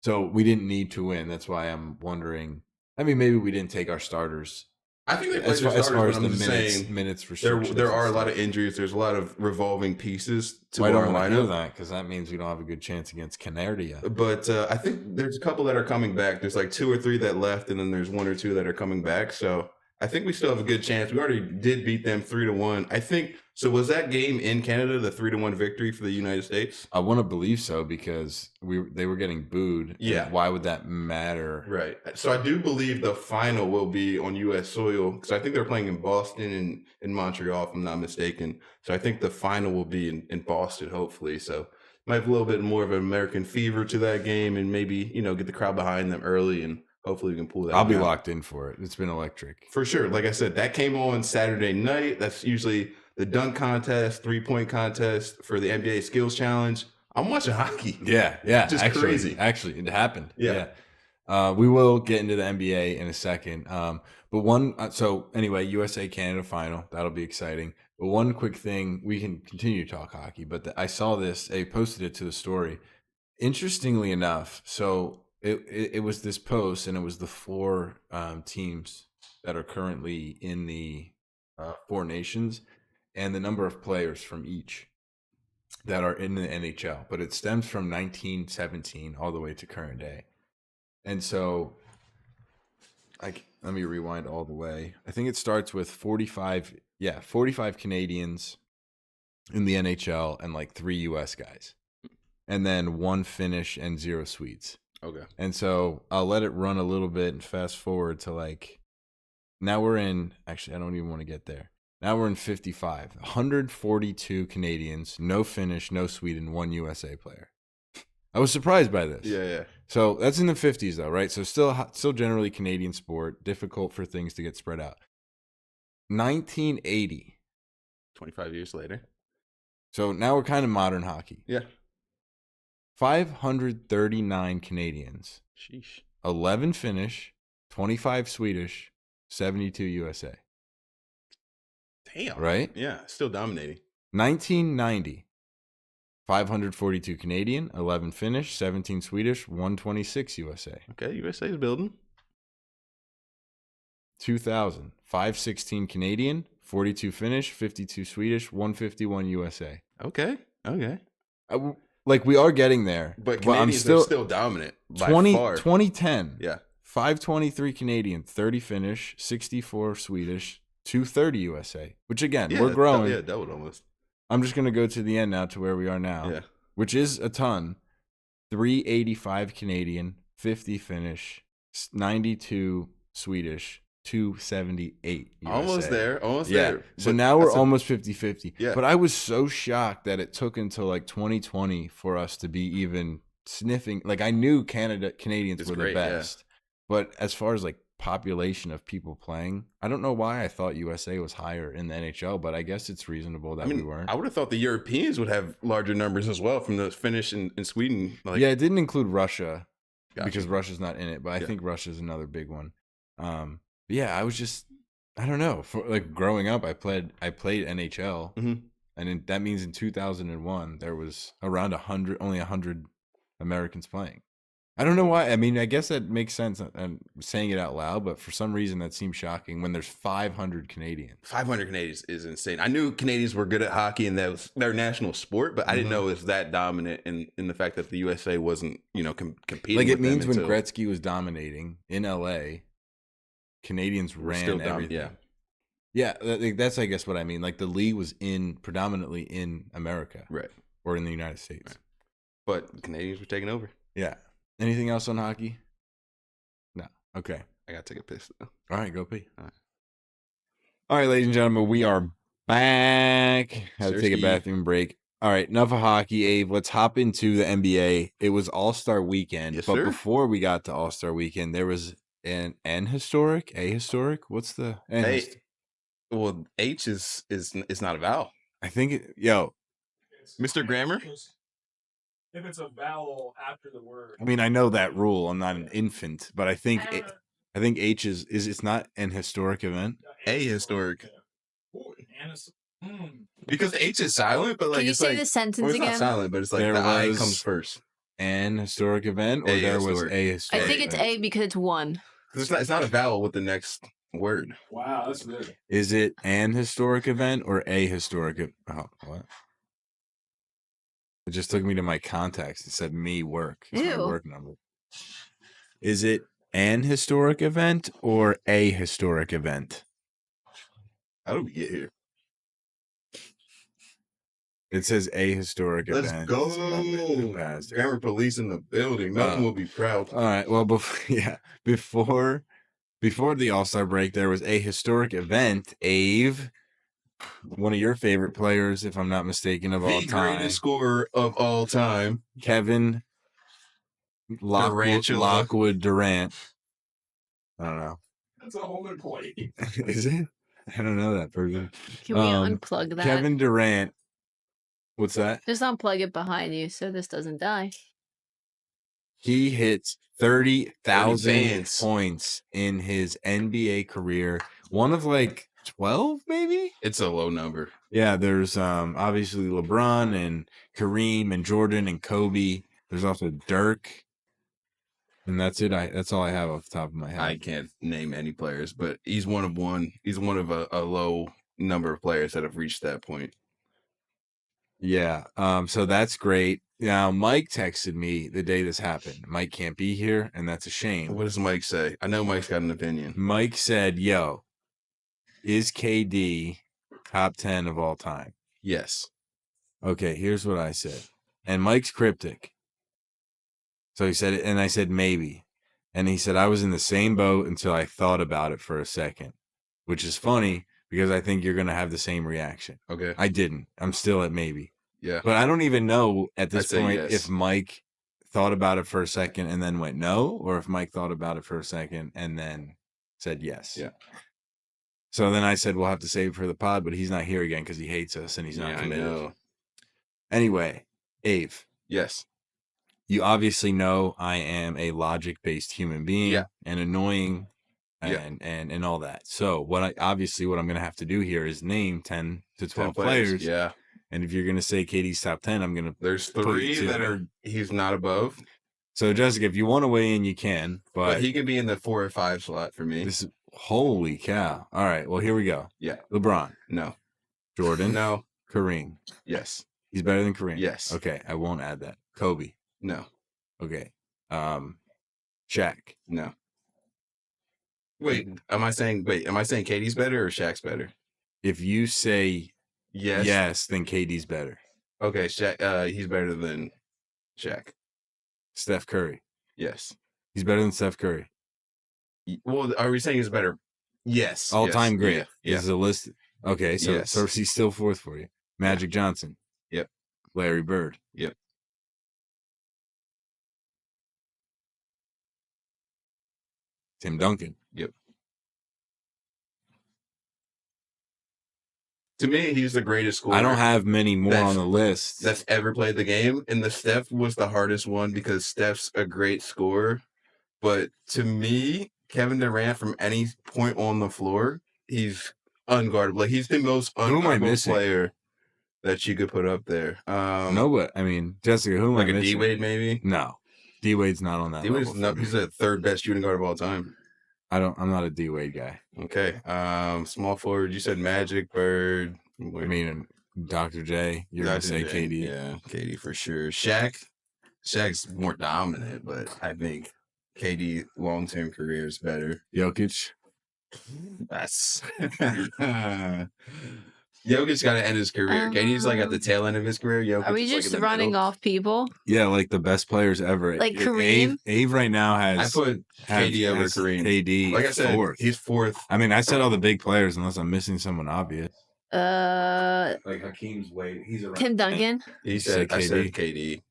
So we didn't need to win. That's why I'm wondering. I mean, maybe we didn't take our starters. I think they played as far as the minutes restrictions. There are a lot of injuries. There's a lot of revolving pieces to our lineup. I know that because that means we don't have a good chance against Canada. But I think there's a couple that are coming back. There's like 2 or 3 that left, and then there's 1 or 2 that are coming back. So I think we still have a good chance. We already did beat them 3-1. I think. So was that game in Canada the 3-1 victory for the United States? I want to believe so because they were getting booed. Yeah. Why would that matter? Right. So I do believe the final will be on U.S. soil because I think they're playing in Boston and in Montreal, if I'm not mistaken. So I think the final will be in Boston, hopefully. So might have a little bit more of an American fever to that game and maybe, get the crowd behind them early and hopefully we can pull that I'll be out. locked in for it. It's been electric. For sure. Like I said, that came on Saturday night. That's usually the dunk contest, 3-point contest for the NBA Skills Challenge. I'm watching hockey. Yeah. Just crazy. Actually, it happened. Yeah. We will get into the NBA in a second. So anyway, USA Canada final. That'll be exciting. But one quick thing, we can continue to talk hockey, but I saw this. I posted it to the story. Interestingly enough, so it was this post, and it was the 4 teams that are currently in the 4 nations, and the number of players from each. that are in the NHL, but it stems from 1917 all the way to current day. And so, let me rewind all the way. I think it starts with 45 Canadians in the NHL and like 3 US guys. And then 1 Finnish and 0 Swedes. Okay. And so I'll let it run a little bit and fast forward to like, now we're in, actually, I don't even want to get there. Now we're in 55. 142 Canadians, no Finnish, no Sweden, 1 USA player. I was surprised by this. Yeah. So that's in the 50s though, right? So still generally Canadian sport, difficult for things to get spread out. 1980. 25 years later. So now we're kind of modern hockey. Yeah. 539 Canadians. Sheesh. 11 Finnish, 25 Swedish, 72 USA. Damn. Right? Yeah, still dominating. 1990. 542 Canadian, 11 Finnish, 17 Swedish, 126 USA. Okay, USA is building. 2000. 516 Canadian, 42 Finnish, 52 Swedish, 151 USA. Okay. We are getting there. But Canadians are still dominant by far. 2010. Yeah. 523 Canadian, 30 Finnish, 64 Swedish, 230 USA. Which again, we're growing. Yeah, doubled almost. I'm just going to go to the end now to where we are now. Yeah. Which is a ton. 385 Canadian, 50 Finnish, 92 Swedish, 278 USA. Almost there. So now we're almost 50-50. Yeah. But I was so shocked that it took until like 2020 for us to be even sniffing. Like I knew Canadians were the best. Yeah. But as far as like population of people playing, I don't know why I thought USA was higher in the NHL, but I guess it's reasonable that we weren't. I would have thought the Europeans would have larger numbers as well from the Finnish and Sweden. Yeah, it didn't include Russia because Russia's not in it, but I think Russia's another big one. Yeah, I was just, I don't know. For like growing up, I played NHL, and that means in 2001 there was around only 100 Americans playing. I don't know why. I mean, I guess that makes sense. I'm saying it out loud, but for some reason that seems shocking when there's 500 Canadians. 500 Canadians is insane. I knew Canadians were good at hockey and that was their national sport, but I didn't know it was that dominant in the fact that the USA wasn't, competing. Like it means when Gretzky was dominating in LA. Canadians ran everything. Yeah, that's I guess what I mean. Like the league was predominantly in America, right, or in the United States, right. But Canadians were taking over. Yeah. Anything else on hockey? No. Okay. I gotta take a piss though. All right, go pee. All right, ladies and gentlemen, we are back. Had to take a bathroom break. All right, enough of hockey, Abe. Let's hop into the NBA. It was All-Star Weekend, but before we got to All-Star Weekend, there was ahistoric. What's the well, H is not a vowel. I think Mr. Grammar. If it's a vowel after the word. I mean, I know that rule. I'm not an infant, but I think H is it's not an historic event. Ahistoric. Because H is silent, but like can you it's say like the sentence it's again? not silent, but it's like the I comes first. An historic event, or there was a historic. I think it's A because it's one. It's not a vowel with the next word. Wow, that's good. Is it an historic event or a historic? What? It just took me to my contacts. It said me work. It's my work number. Is it an historic event or a historic event? How do we get here? It says a historic event. Let's go. Grammar police in the building. Nothing will be proud. All right. Well, before the All-Star break, there was a historic event. Ave, one of your favorite players, if I'm not mistaken, of all time. The greatest scorer of all time. Kevin Lockwood Durant. I don't know. That's a home employee. Is it? I don't know that person. Can we unplug that? Kevin Durant. What's that? Just unplug it behind you so this doesn't die. He hits 30,000 points in his NBA career. One of like 12, maybe? It's a low number. Yeah, there's obviously LeBron and Kareem and Jordan and Kobe. There's also Dirk. And that's it. That's all I have off the top of my head. I can't name any players, but he's one of one. He's one of a low number of players that have reached that point. Yeah. So that's great. Now, Mike texted me the day this happened. Mike can't be here, and that's a shame. What does Mike say? I know Mike's got an opinion. Mike said, "Yo, is KD top 10 of all time?" Yes. Okay, here's what I said. And Mike's cryptic. So he said it, and I said, maybe. And he said, I was in the same boat until I thought about it for a second, which is funny because I think you're going to have the same reaction. Okay. I didn't. I'm still at maybe. Yeah. But I don't even know at this I'd say point yes. if Mike thought about it for a second and then went no, or if Mike thought about it for a second and then said yes. Yeah. So then I said, we'll have to save it for the pod, but he's not here again because he hates us and he's not committed. I know. Anyway, Ave. Yes. You obviously know I am a logic-based human being and annoying and all that. So what I'm going to have to do here is name 10 to 12 players. Yeah. And if you're going to say KD's top 10, I'm going to There's 3 that he's not above. So Jessica, if you want to weigh in, you can, but he could be in the 4 or 5 slot for me. Holy cow. All right, well, here we go. Yeah. LeBron. No. Jordan. No. Kareem. Yes. He's better than Kareem. Yes. Okay, I won't add that. Kobe. No. Okay. Shaq. No. Wait, am I saying KD's better or Shaq's better? If you say yes, then KD's better. Okay, Shaq, he's better than Shaq. Steph Curry. Yes. He's better than Steph Curry. Well, are we saying he's better? Yes. All-time great. Yeah. This is a list. Okay, so he's still fourth for you. Magic Johnson. Yep. Larry Bird. Yep. Tim Duncan. Yep. To me, he's the greatest scorer. I don't have many more on the list that's ever played the game, and the Steph was the hardest one because Steph's a great scorer. But to me, Kevin Durant, from any point on the floor, he's unguardable. Like, he's the most unguardable player that you could put up there. No, but I mean, Jessica, who am I missing? Like a D-Wade, maybe? No. D-Wade's not on that level. He's the 3rd best shooting guard of all time. I'm not a D-Wade guy. Okay. Small forward, you said Magic, Bird. I mean, Dr. J, you're going to say KD. Yeah, KD for sure. Shaq's more dominant, but I think KD long-term career is better. Jokic. That's Jokic got to end his career. KD's like at the tail end of his career. Jokic are we just like running off people? Yeah, like the best players ever. Like Kareem? Ave right now has. I put KD over Kareem. KD, like I said, fourth. He's 4th. I mean, I said all the big players unless I'm missing someone obvious. Like Hakeem's way. He's around. Tim Duncan. He said KD. I said KD.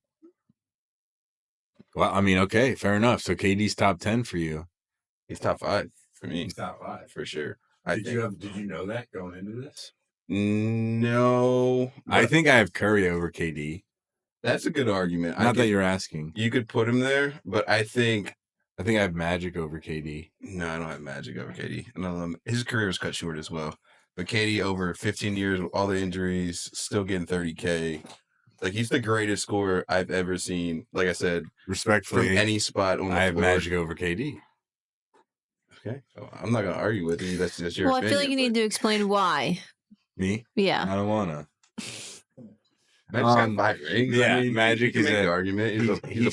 Well, I mean, okay, fair enough. So KD's top 10 for you. He's top 5 for me. He's top 5 for sure. Did you know that going into this? No. I think I have Curry over KD. That's a good argument. Not that you're asking. You could put him there, but I think I have Magic over KD. No, I don't have Magic over KD. No, his career was cut short as well. But KD over 15 years with all the injuries, still getting 30K. Like, he's the greatest scorer I've ever seen. Like I said, respectfully, from any spot on the floor. I have Magic over KD. Okay. So I'm not going to argue with you. That's just your opinion. I feel like you need to explain why. Me? Yeah. I don't want to. Magic's got 5 rings. Yeah, I mean, Magic is an argument. He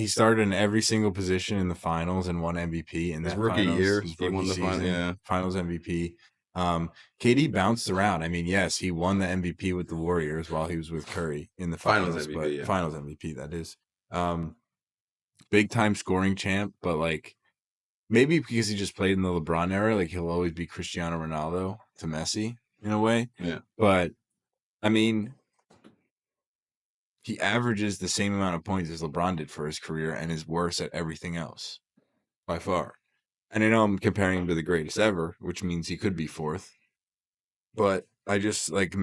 started in every single position in the finals and won MVP in his that rookie finals, year. His He won the season, finals MVP. KD bounced around. I mean, yes, he won the MVP with the Warriors while he was with Curry in the finals MVP, but finals MVP, that is. Big time scoring champ, but like maybe because he just played in the LeBron era, like he'll always be Cristiano Ronaldo to Messi in a way. Yeah. But I mean, he averages the same amount of points as LeBron did for his career and is worse at everything else by far. And I know I'm comparing him to the greatest ever, which means he could be 4th. But I just like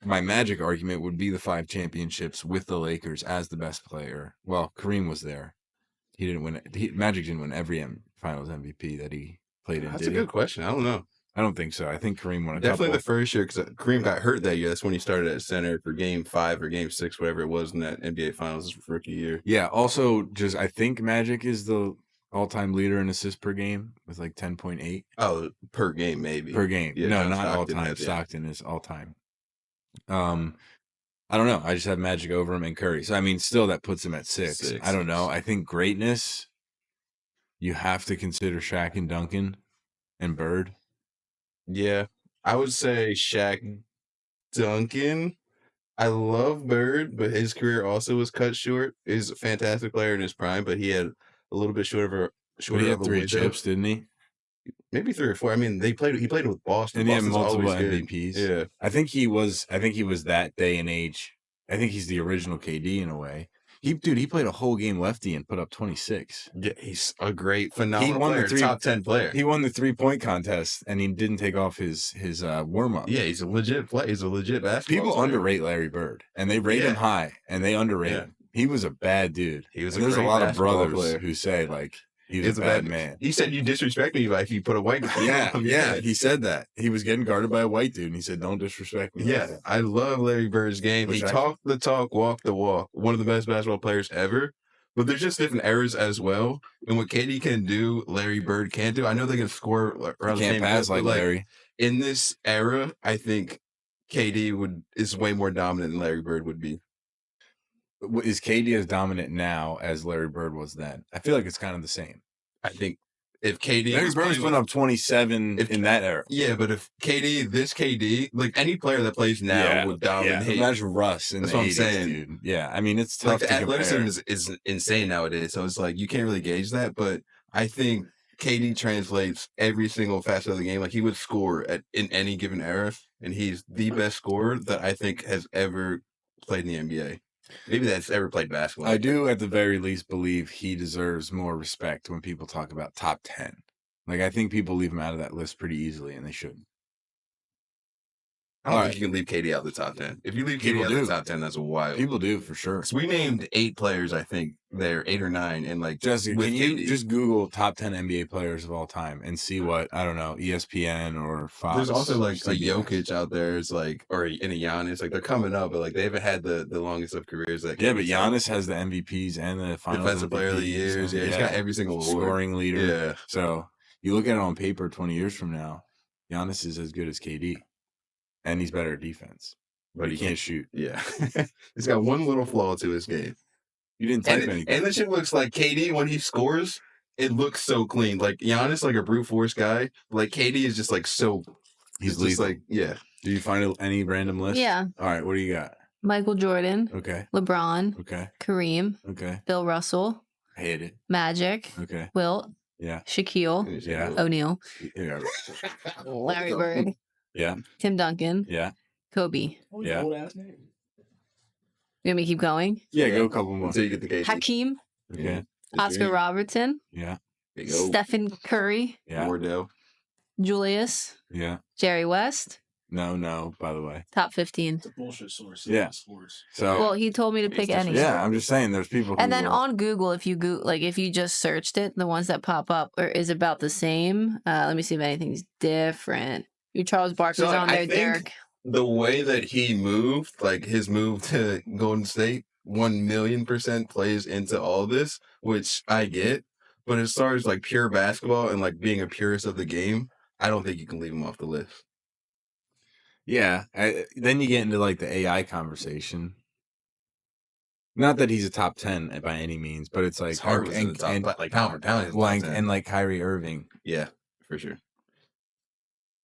my Magic argument would be the 5 championships with the Lakers as the best player. Well, Kareem was there. He didn't win. Magic didn't win every finals MVP that he played in. That's a good question. I don't know. I don't think so. I think Kareem won a Definitely couple. the first year, because Kareem got hurt that year. That's when he started at center for Game 5 or Game 6, whatever it was in that NBA Finals his rookie year. Yeah. Also, just I think Magic is the all-time leader in assists per game with like 10.8. Oh, per game maybe. Per game. Yeah, no, John not Stockton all-time. has, yeah. Stockton is all-time. I don't know. I just have Magic over him and Curry. So, I mean, still that puts him at 6. I don't know. I think greatness, you have to consider Shaq and Duncan and Bird. Yeah. I would say Shaq, Duncan. I love Bird, but his career also was cut short. He's a fantastic player in his prime, but he had a little bit But he shorter had of a 3 window. chips, didn't he? Maybe 3 or 4. I mean, he played with Boston. And he had Boston's multiple always good. MVPs. Yeah. I think he was that day and age. I think he's the original KD in a way. He played a whole game lefty and put up 26. Yeah, he's a great, phenomenal won player, the top 10 player. He won the 3-point contest and he didn't take off his warm up. Yeah, he's a legit player. He's a legit basketball People player. underrate Larry Bird and they rate him high and they underrate him. He was a bad dude. He was. And there's a great lot of basketball brothers player. who say like he was a bad man. He said you disrespect me if you put a white guy. Yeah, he said that. He was getting guarded by a white dude and he said, "Don't disrespect me." Yeah, I love Larry Bird's game. He talked the talk, walked the walk. One of the best basketball players ever. But there's just different eras as well. And what KD can do, Larry Bird can't do. I know they can score around the He same can't pass like Larry. In this era, I think KD is way more dominant than Larry Bird would be. Is KD as dominant now as Larry Bird was then? I feel like it's kind of the same. I think if KD... Larry Bird's put up 27 in that era. Yeah, but if KD, like any player that plays now would dominate. Yeah. Imagine Russ in That's the what 80s, I'm saying. dude. Yeah, I mean, it's tough like to the athleticism compare. is insane nowadays. So it's like you can't really gauge that. But I think KD translates every single facet of the game. Like he would score in any given era, and he's the best scorer that I think has ever played in the NBA. Maybe that's ever played basketball. I do, at the very least, believe he deserves more respect when people talk about top 10. Like, I think people leave him out of that list pretty easily, and they shouldn't. I don't think you can leave KD out of the top 10. If you leave KD out of the top 10, that's wild. People do, for sure. So we named 8 players, I think. There, 8 or 9. And like, Jessica, can you just Google top 10 NBA players of all time and see what, I don't know, ESPN or Fox? There's also like a Jokic out there. It's like, or in a Giannis. Like, they're coming up, but like, they haven't had the longest of careers. But Giannis has the MVPs and the finals Defensive player of the years. Yeah, he's got every single award. Scoring leader. Yeah. So you look at it on paper 20 years from now, Giannis is as good as KD. And he's better at defense. But he can't shoot. Yeah. He's got one little flaw to his game. You didn't type anything. And the shit looks like KD, when he scores, it looks so clean. Like, Giannis, like a brute force guy. Like, KD is just like so... He's just like, yeah. Do you find any random list? Yeah. All right, what do you got? Michael Jordan. Okay. LeBron. Okay. Kareem. Okay. Bill Russell. Hate it. Magic. Okay. Wilt. Yeah. Shaquille. Yeah. O'Neal. Yeah. Larry Bird. Yeah. Tim Duncan. Yeah. Kobe. Yeah. Old ass name. You want me to keep going? Yeah, go a couple more. Until you get the case. Hakeem. Okay. Oscar Robertson. Yeah. Stephen Curry. Yeah. Wardell. Julius. Yeah. Jerry West. No, by the way. Top 15. It's a bullshit source. Yeah. Sports. So Well, he told me to pick any. yeah, I'm just saying there's people who And then on Google, if you just searched it, the ones that pop up is about the same. Let me see if anything's different. Your Charles Barkley's on there, Derek. The way that he moved, like his move to Golden State, 1,000,000% plays into all this, which I get. But as far as like pure basketball and like being a purist of the game, I don't think you can leave him off the list. Yeah. Then you get into like the AI conversation. Not that he's a top 10 by any means, but it's like Hard and like pound for pound, and like Kyrie Irving. Yeah, for sure.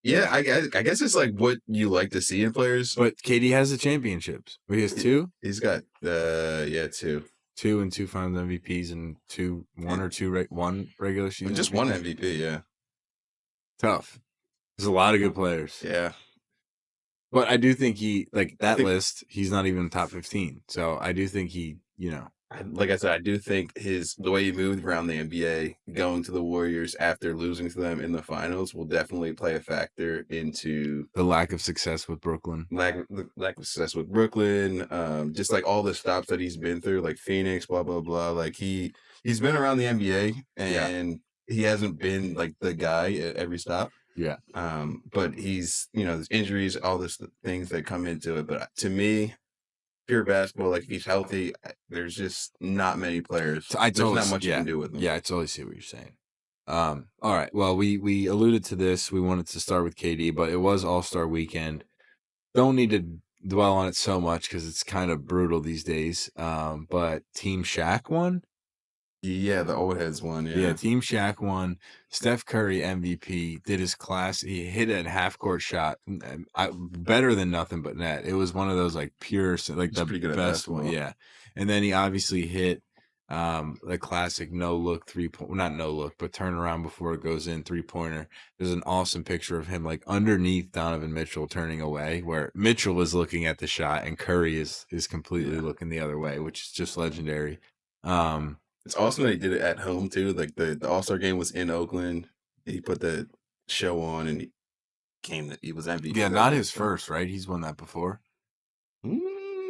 Yeah, I guess it's like what you like to see in players. But KD has the championships. He has 2. He's got 2. 2 and 2 finals MVPs and one regular season. Just one MVP, yeah. Tough. There's a lot of good players. Yeah. But I do think list, he's not even top 15. So I do think like I said, I do think the way he moved around the NBA, going to the Warriors after losing to them in the finals, will definitely play a factor into the lack of success with Brooklyn. Lack of success with Brooklyn, just like all the stops that he's been through, like Phoenix, blah blah blah. Like he's been around the NBA and he hasn't been like the guy at every stop. Yeah. But he's there's injuries, all this things that come into it. But to me, pure basketball, like if he's healthy, there's just not many players. There's not much you can do with them. Yeah, I totally see what you're saying. All right. Well, we alluded to this. We wanted to start with KD, but it was All-Star Weekend. Don't need to dwell on it so much because it's kind of brutal these days. But Team Shaq won. Yeah, the old heads one. Yeah, Team Shaq won. Steph Curry MVP did his class. He hit a half-court shot, better than nothing but net. It was one of those like pure, like the pretty good at best one. basketball. Yeah, and then he obviously hit the classic no look 3-point, not no look, but turn around before it goes in 3-pointer. There's an awesome picture of him like underneath Donovan Mitchell turning away, where Mitchell was looking at the shot and Curry is completely looking the other way, which is just legendary. It's awesome that he did it at home too. Like the All-Star game was in Oakland. He put the show on and he was MVP. Yeah, not his first, right? He's won that before. I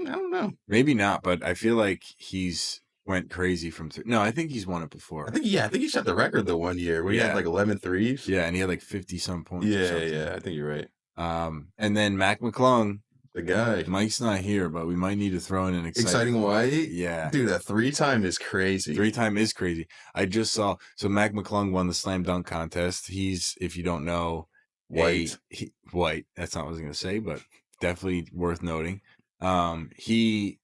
don't know. Maybe not, but I feel like he's went crazy from no, I think he's won it before. I think he shot the record the one year where he had like 11 threes. Yeah, and he had like 50 some points. Yeah, I think you're right. And then Mac McClung, the guy. Mike's not here, but we might need to throw in an exciting white. Yeah, dude, that 3-time is crazy. 3-time is crazy. I just saw Mac McClung won the slam dunk contest. He's, if you don't know, white. White. That's not what I was gonna say, but definitely worth noting. He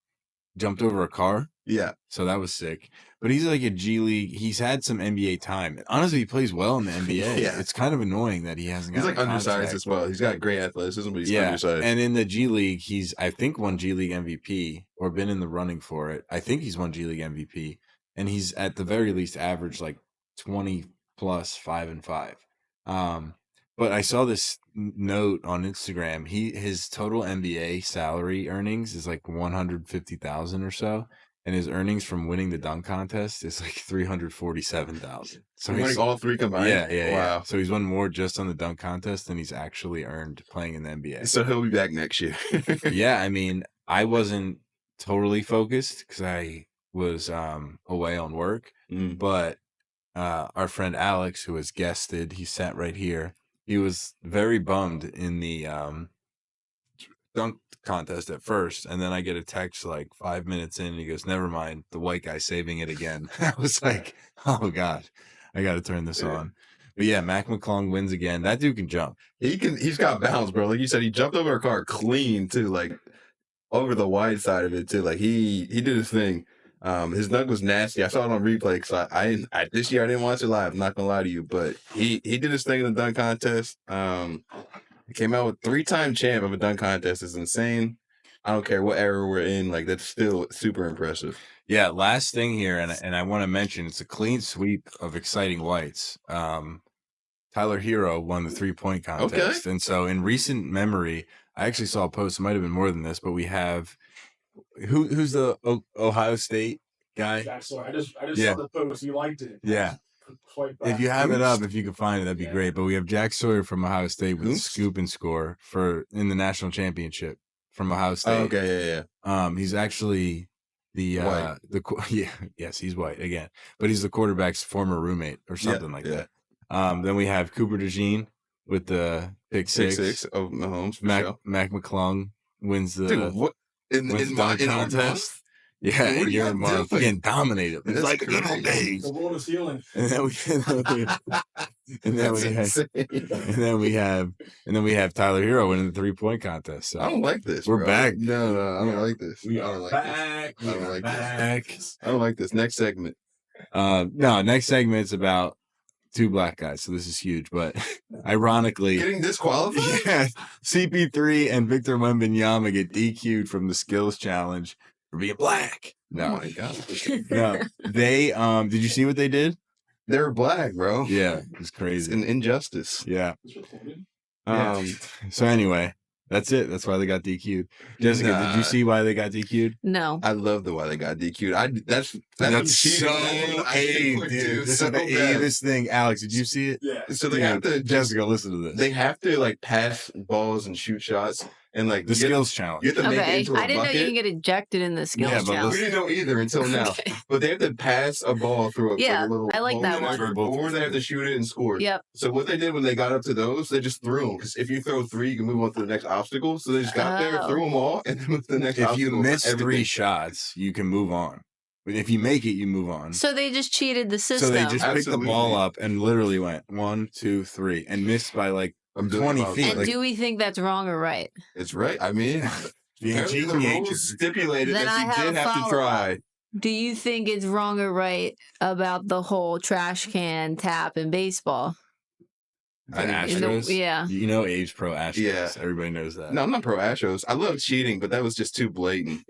jumped over a car. Yeah. So that was sick. But he's like a G League. He's had some NBA time. Honestly, he plays well in the NBA. Yeah. It's kind of annoying that he hasn't got He's like undersized as well. He's got great athleticism, but he's undersized. And in the G League, he's, I think, won G League MVP or been in the running for it. I think he's won G League MVP. And he's at the very least averaged like 20 plus 5 and 5. But I saw this note on Instagram. His total NBA salary earnings is like 150,000 or so, and his earnings from winning the dunk contest is like 347,000. So he's winning all three combined. Yeah. Wow. Yeah. So he's won more just on the dunk contest than he's actually earned playing in the NBA. So he'll be back next year. Yeah, I mean, I wasn't totally focused because I was away on work, but our friend Alex, who has guested, he sat right here. He was very bummed in the dunk contest at first, and then I get a text like 5 minutes in, and he goes, "Never mind, the white guy's saving it again." I was like, "Oh God, I got to turn this on." But yeah, Mac McClung wins again. That dude can jump. He's got bounce, bro. Like you said, he jumped over a car clean too, like over the wide side of it too. Like he did his thing. His dunk was nasty. I saw it on replay because I this year I didn't watch it live. I'm not gonna lie to you, but he did his thing in the dunk contest. He came out with 3-time champ of a dunk contest. It's insane. I don't care what era we're in. Like that's still super impressive. Yeah. Last thing here, and I want to mention it's a clean sweep of exciting whites. Tyler Hero won the 3-point contest, and so in recent memory, I actually saw a post. It might have been more than this, but we have. Who's the Ohio State guy? I just saw the post. You liked it. Yeah. If you have it up, if you can find it, that'd be great. But we have Jack Sawyer from Ohio State with a scoop and score in the national championship from Ohio State. Oh, okay, yeah. He's actually the yes, he's white again, but he's the quarterback's former roommate or something like that. Then we have Cooper DeJean with the pick six of Mahomes. Mac McClung wins the. Dude, what? In contest. Yeah, and you're getting dominated. It's like good old days. The world is healing. And then we have Tyler Hero winning the 3-point contest. So I don't like this. We're back. No, I don't like this. We are back. I don't like this. Next segment. No, next segment's about 2 black guys, so this is huge. But ironically, getting disqualified. Yeah, CP3 and Victor Wembanyama get DQ'd from the skills challenge for being black. No, oh my God. No, they did you see what they did? They're black, bro. Yeah, it's crazy. It's an injustice. Yeah. So anyway, that's it. That's why they got DQ'd. Jessica, did you see why they got DQ'd? No. I love the why they got DQ'd. That's so dude. This is the A-list thing. Alex, did you see it? Yeah. So they have to. Jessica, listen to this. They have to like pass balls and shoot shots and like the skills challenge. You have to make it into a I didn't know you can get ejected in the skills challenge. We didn't know either until now. Okay. But they have to pass a ball through a little. I like that one. Or they have to shoot it and score. Yep. So what they did when they got up to those, they just threw them because if you throw 3, you can move on to the next obstacle. So they just got there, threw them all, and then moved to the next. If you miss 3 shots, you can move on. But if you make it, you move on. So they just cheated the system. So they just picked the ball up and literally went 1, 2, 3 and missed by like 20 feet. And do we think that's wrong or right? It's right. I mean, Apparently the rules stipulated Then I that you have did a have to follow-up. try. Do you think it's wrong or right about the whole trash can tap in baseball? The You know, Astros? yeah. You know Abe's pro Astros. Yeah. Everybody knows that. No, I'm not pro Astros. I love cheating, but that was just too blatant.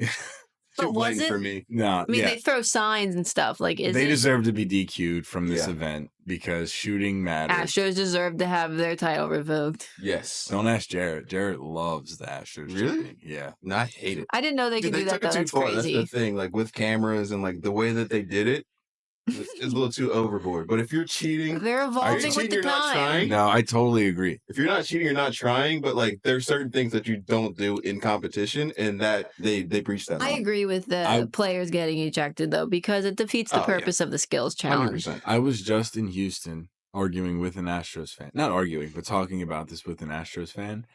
But Too was blatant it? for me. No, I mean, they throw signs and stuff. Like, is they it? deserve to be DQ'd from this Yeah. event because shooting matters. Astros deserve to have their title revoked. Yes. Don't ask Jarrett. Jarrett loves the Astros. Really? cheating. Yeah. No, I hate it. I didn't know they Dude, could they do that, took though. it too That's far. crazy. That's the thing. Like with cameras and like the way that they did it, it's a little too overboard. But if you're cheating, They're are you evolving cheating? with the You're not time. trying. No, I totally agree. If you're not cheating, you're not trying. But like, there's certain things that you don't do in competition, and that they breach that. I line. agree with the players getting ejected, though, because it defeats the Oh, yeah. purpose of the skills challenge. 100%. I was just in Houston arguing with an Astros fan. Not arguing, but talking about this with an Astros fan.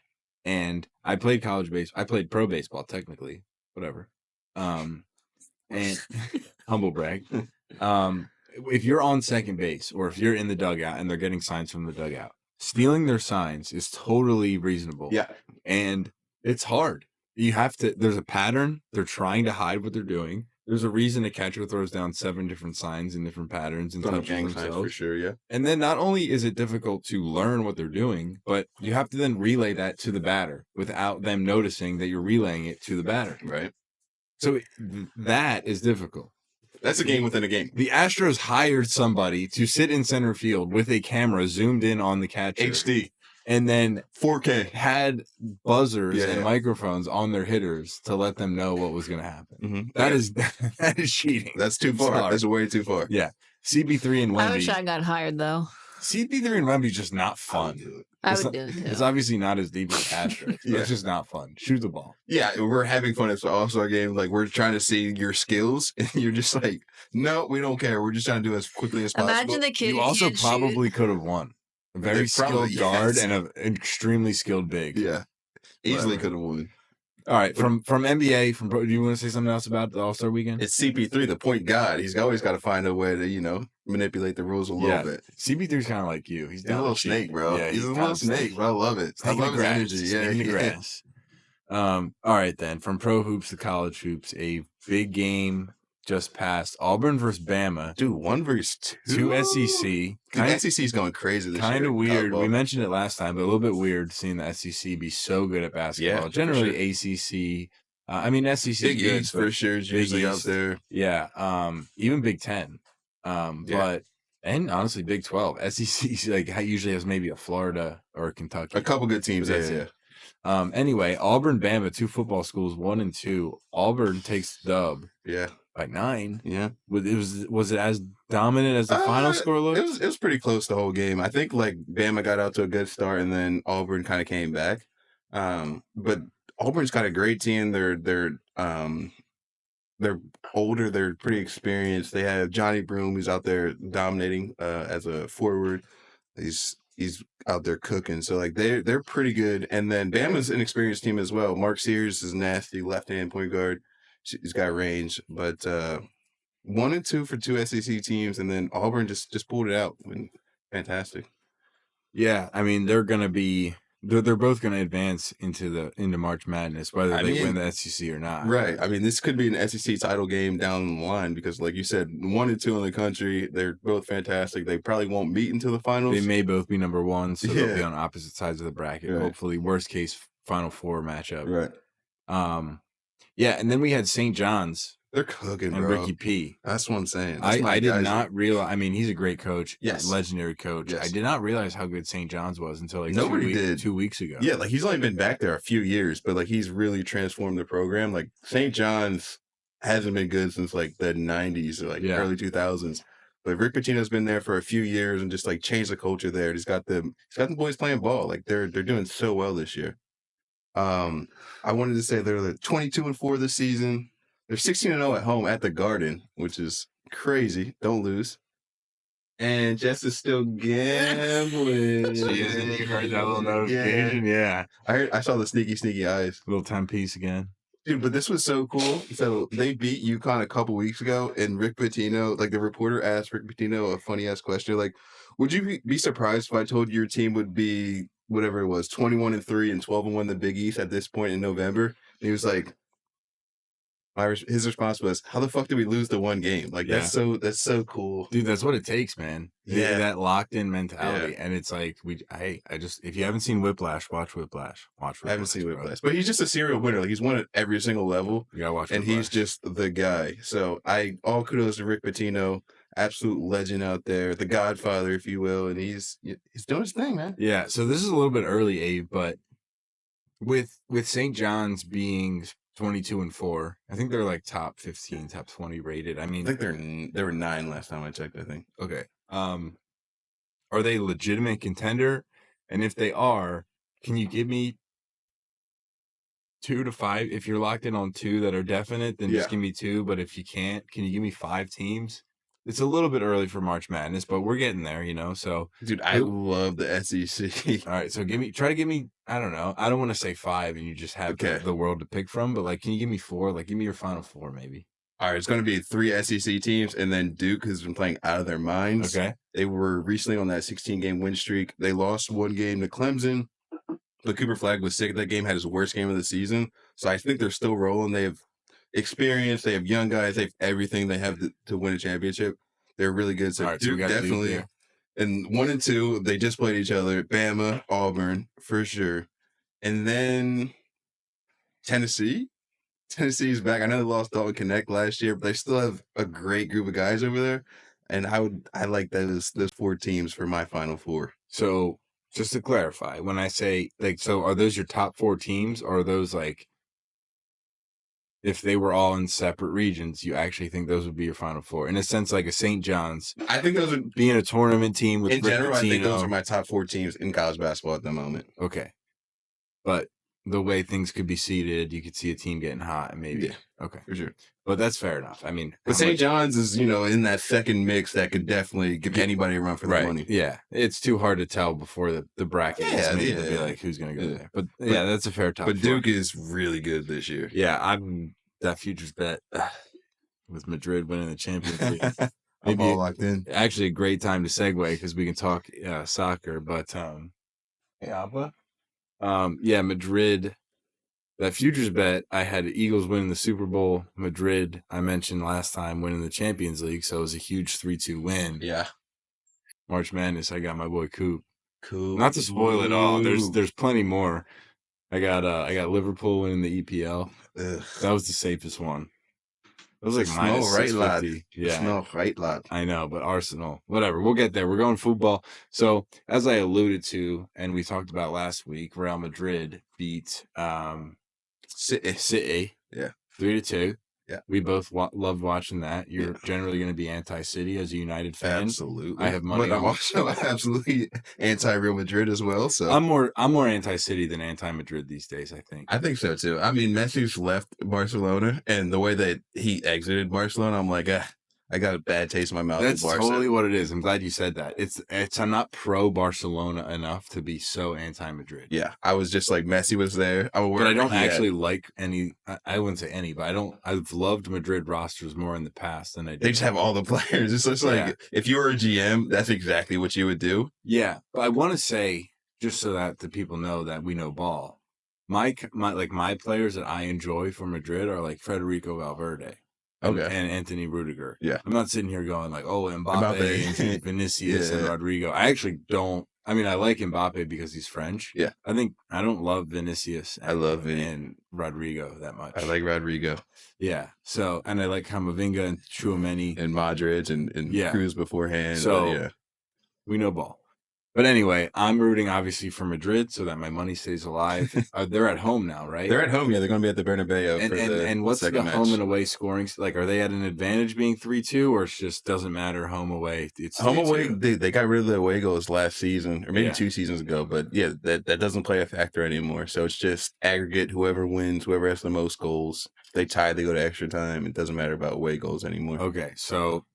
And I played college baseball. I played pro baseball, technically. Whatever. And humble brag. If you're on second base or if you're in the dugout and they're getting signs from the dugout, stealing their signs is totally reasonable. Yeah. And it's hard. You have to, there's a pattern. They're trying to hide what they're doing. There's a reason a catcher throws down 7 different signs in different patterns and Some touches gang signs themselves. for sure. Yeah. And then not only is it difficult to learn what they're doing, but you have to then relay that to the batter without them noticing that you're relaying it to the batter. Right. So that is difficult. That's a game within a game. The Astros hired somebody to sit in center field with a camera zoomed in on the catcher. HD. And then 4K. had buzzers Yeah, and yeah. microphones on their hitters to let them know what was going to happen. Mm-hmm. That is cheating. That's too far. Sorry. That's way too far. Yeah. CB3 and I wish Wemby. I got hired, though. CB3 and Wemby's just not fun. I It's would not- do it, too. It's obviously not as deep as Astros. Yeah. It's just not fun. Shoot the ball. Yeah, we're having fun. It's also a game like we're trying to see your skills, and you're just like, no, we don't care. We're just trying to do it as quickly as possible. Imagine the kid You who also can't shoot. probably could have won. A very They skilled probably- guard yes. and an extremely skilled big. Yeah, easily Whatever. could have won. All right, from NBA, from do you want to say something else about the All-Star weekend? It's CP3, the point guard. He's always got to find a way to manipulate the rules a little bit. CB3's kind of like you. He's He's a down little to cheat. snake, bro. Yeah, he's a kinda little snake, bro. I love it. I Snake in love the his grass. energy. Yeah, Snake in the yeah. grass. All right, then. From pro hoops to college hoops, a big game just passed. Auburn versus Bama. Dude, 1 versus 2. 2 SEC. The SEC's going crazy this year. Kind of weird. Well, We mentioned it last time, but a little bit weird seeing the SEC be so good at basketball. Yeah, Generally, for ACC. I mean, SEC Big good, East but for sure is Big usually out East. there. Yeah. Even Big Ten. But and honestly, Big 12. SEC usually has maybe a Florida or a Kentucky. A couple good teams. But that's Yeah. it. Anyway, Auburn, Bama, 2 football schools, 1 and 2. Auburn takes the dub Yeah. by 9. Yeah. Was it as dominant as the final score looked? It was pretty close the whole game. I think like Bama got out to a good start and then Auburn kind of came back. But Auburn's got a great team. They're older. They're pretty experienced. They have Johnny Broom, who's out there dominating as a forward. He's out there cooking. So like they're pretty good. And then Bama's an experienced team as well. Mark Sears is nasty left-hand point guard. He's got range, but 1 and 2 for 2 SEC teams, and then Auburn just pulled it out. Fantastic. Yeah, I mean they're both gonna advance into March Madness, whether they win the SEC or not. Right. I mean, this could be an SEC title game down the line because, like you said, 1 and 2 in the country. They're both fantastic. They probably won't meet until the finals. They may both be number 1, so they'll be Yeah. on opposite sides of the bracket. Right. Hopefully, worst case Final Four matchup. Right. Yeah, and then we had St. John's They're cooking, and bro. Ricky P. That's what I'm saying. That's my I did guys. not realize. I mean, he's a great coach. Yes. Legendary coach. Yes. I did not realize how good St. John's was until like Nobody did. 2 weeks ago. Yeah, like he's only been back there a few years, but like he's really transformed the program. Like St. John's hasn't been good since like the 90s or like Yeah. early 2000s. But Rick Pitino's been there for a few years and just like changed the culture there. He's got the boys playing ball. Like they're doing so well this year. I wanted to say they're like 22-4 this season. They're 16-0 at home at the Garden, which is crazy. Don't lose. And Jess is still gambling. You heard that little notification? Yeah. I saw the sneaky eyes. Little timepiece again. Dude, but this was so cool. So they beat UConn a couple weeks ago, and Rick Pitino, like the reporter asked Rick Pitino a funny ass question, like, would you be surprised if I told you your team would be whatever it was, 21-3 and 12-1 the Big East at this point in November? He was like, his response was, "How the fuck did we lose the one game? Like Yeah. that's so cool, dude. That's what it takes, man. Yeah. That locked in mentality, and it's like if you haven't seen Whiplash, watch Whiplash. Watch Whiplash. I haven't seen bro. Whiplash, but he's just a serial winner. Like he's won at every single level, You gotta watch and Whiplash. he's just the guy. So all kudos to Rick Pitino, absolute legend out there, the Godfather, if you will, and he's doing his thing, man. Yeah. So this is a little bit early, Abe, but with St. John's being 22-4, I think they're like top 15, top 20 rated. I mean, I think they were 9 last time I checked. I think. Okay. Are they a legitimate contender? And if they are, can you give me 2 to 5? If you're locked in on 2 that are definite, then just give me 2. But if you can't, can you give me 5 teams? It's a little bit early for March Madness, but we're getting there, So, dude, I love the SEC. All right, so try to give me. I don't know. I don't want to say 5, and you just have the world to pick from. But can you give me 4? Give me your final 4, maybe. All right, it's going to be 3 SEC teams, and then Duke has been playing out of their minds. Okay. They were recently on that 16-game win streak. They lost 1 game to Clemson, but Cooper Flagg was sick at that game, had his worst game of the season. So I think they're still rolling. They have experience. They have young guys. They have everything they have to win a championship. They're really good. So All right, Duke definitely. Duke, and 1 and 2, they just played each other. Bama, Auburn, for sure. And then Tennessee. Tennessee's back. I know they lost Dalton Connect last year, but they still have a great group of guys over there. And I like those 4 teams for my final 4. So just to clarify, when I say so are those your top 4 teams, or are those if they were all in separate regions, you actually think those would be your final 4? In a sense, like a St. John's. I think those would being a tournament team with in Rick general. Pitino. I think those are my top 4 teams in college basketball at the moment. Okay, but the way things could be seeded, you could see a team getting hot, and maybe okay, for sure. But that's fair enough. I mean, but St. John's is in that second mix that could definitely give anybody a run for their money. Yeah, it's too hard to tell before the bracket is made to be like who's going to go there. But that's a fair top. But Duke is really good this year. Yeah, I'm that futures bet with Madrid winning the Champions League. I'm all locked in. Actually, a great time to segue because we can talk soccer. But Madrid. That futures bet, I had Eagles winning the Super Bowl. Madrid, I mentioned last time, winning the Champions League, so it was a huge 3-2 win. Yeah. March Madness, I got my boy Coop. Cool. Not to spoil it all. There's plenty more. I got Liverpool winning the EPL. Ugh. That was the safest one. It was like minus 650. Yeah. Right, lad. I know, but Arsenal, whatever. We'll get there. We're going football. So, as I alluded to, and we talked about last week, Real Madrid beat City. Yeah. 3-2. Yeah. We both loved watching that. You're generally going to be anti-City as a United fan. Absolutely. I have money. But I'm also absolutely anti-Real Madrid as well. So I'm more anti-City than anti-Madrid these days, I think. I think so too. I mean, Messi's left Barcelona, and the way that he exited Barcelona, I'm like, I got a bad taste in my mouth. That's totally what it is. I'm glad you said that. I'm not pro Barcelona enough to be so anti-Madrid. Yeah, I was just like Messi was there. But I don't actually like any. I wouldn't say any, but I've loved Madrid rosters more in the past than I did. They just have all the players. It's just like if you were a GM, that's exactly what you would do. Yeah, but I want to say just so that the people know that we know ball. My players that I enjoy for Madrid are like Federico Valverde. And Anthony Rudiger. Yeah. I'm not sitting here going like, oh, Mbappe and Vinicius and Rodrigo. I actually don't. I mean, I like Mbappe because he's French. Yeah. I don't love Vinicius. I love and Rodrigo that much. I like Rodrigo. Yeah. So, and I like Camavinga and Tchouameni. And Modric and Cruz beforehand. So, we know ball. But anyway, I'm rooting obviously for Madrid so that my money stays alive. They're at home now, right? They're at home. Yeah, they're going to be at the Bernabeu. And what's the home and away scoring? Like, are they at an advantage being 3-2, or it just doesn't matter home away? It's home away. They got rid of the away goals last season, or maybe 2 seasons ago. But yeah, that doesn't play a factor anymore. So it's just aggregate. Whoever wins, whoever has the most goals, they tie. They go to extra time. It doesn't matter about away goals anymore. Okay, so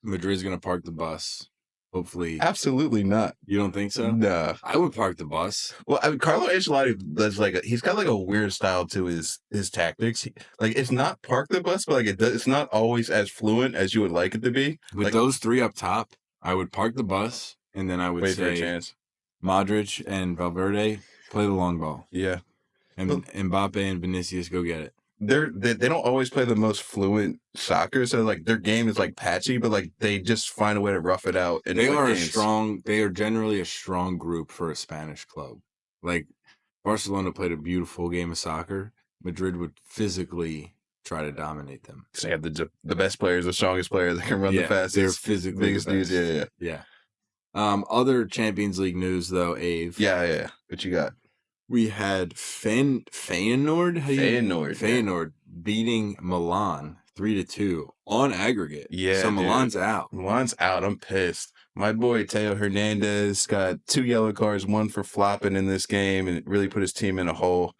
Madrid's going to park the bus. Hopefully. Absolutely not. You don't think so? No. I would park the bus. Well, I mean, Carlo Ancelotti does he's got like a weird style to his tactics. It's not park the bus, but it's not always as fluent as you would like it to be. With those 3 up top, I would park the bus, and then I would wait say for a chance. Modric and Valverde play the long ball. Yeah. And Mbappe and Vinicius go get it. They don't always play the most fluent soccer, so like their game is like patchy, but like they just find a way to rough it out. And They win are games. They are generally a strong group for a Spanish club. Like Barcelona played a beautiful game of soccer. Madrid would physically try to dominate them. They have the best players, the strongest players. They can run the fastest. They're physically biggest the best. dudes. Yeah. Other Champions League news though, Ave. Yeah. What you got? We had Feyenoord. Feyenoord beating Milan 3-2 on aggregate. Yeah, so dude. Milan's out. Milan's out. I'm pissed. My boy Teo Hernandez got 2 yellow cards, 1 for flopping in this game, and it really put his team in a hole.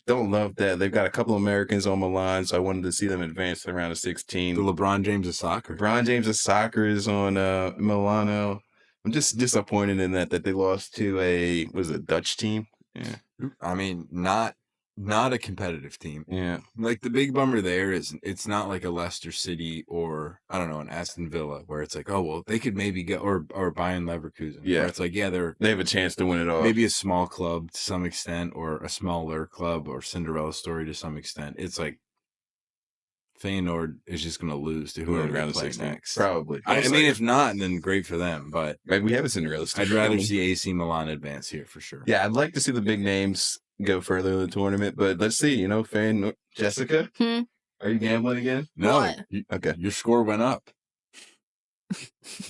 Don't love that. They've got a couple Americans on Milan, so I wanted to see them advance to the round of 16. The LeBron James of soccer. LeBron James of soccer is on Milano. I'm just disappointed in that they lost to a Dutch team. Yeah. I mean, not a competitive team. Yeah. Like the big bummer there is it's not like a Leicester City or I don't know, an Aston Villa where it's like, oh well, they could maybe get or Bayern Leverkusen. Yeah. Where it's like, yeah, they have a chance to win it all. Maybe a small club to some extent, or a smaller club or Cinderella story to some extent. It's like Feyenoord is just going to lose to whoever round they play 16. next. Probably. I mean, if not, then great for them. But maybe we have a Cinderella story. I'd rather see AC Milan advance here for sure. Yeah, I'd like to see the big names go further in the tournament, but let's see. Feyenoord, Jessica, are you gambling again? No. Okay. Your score went up.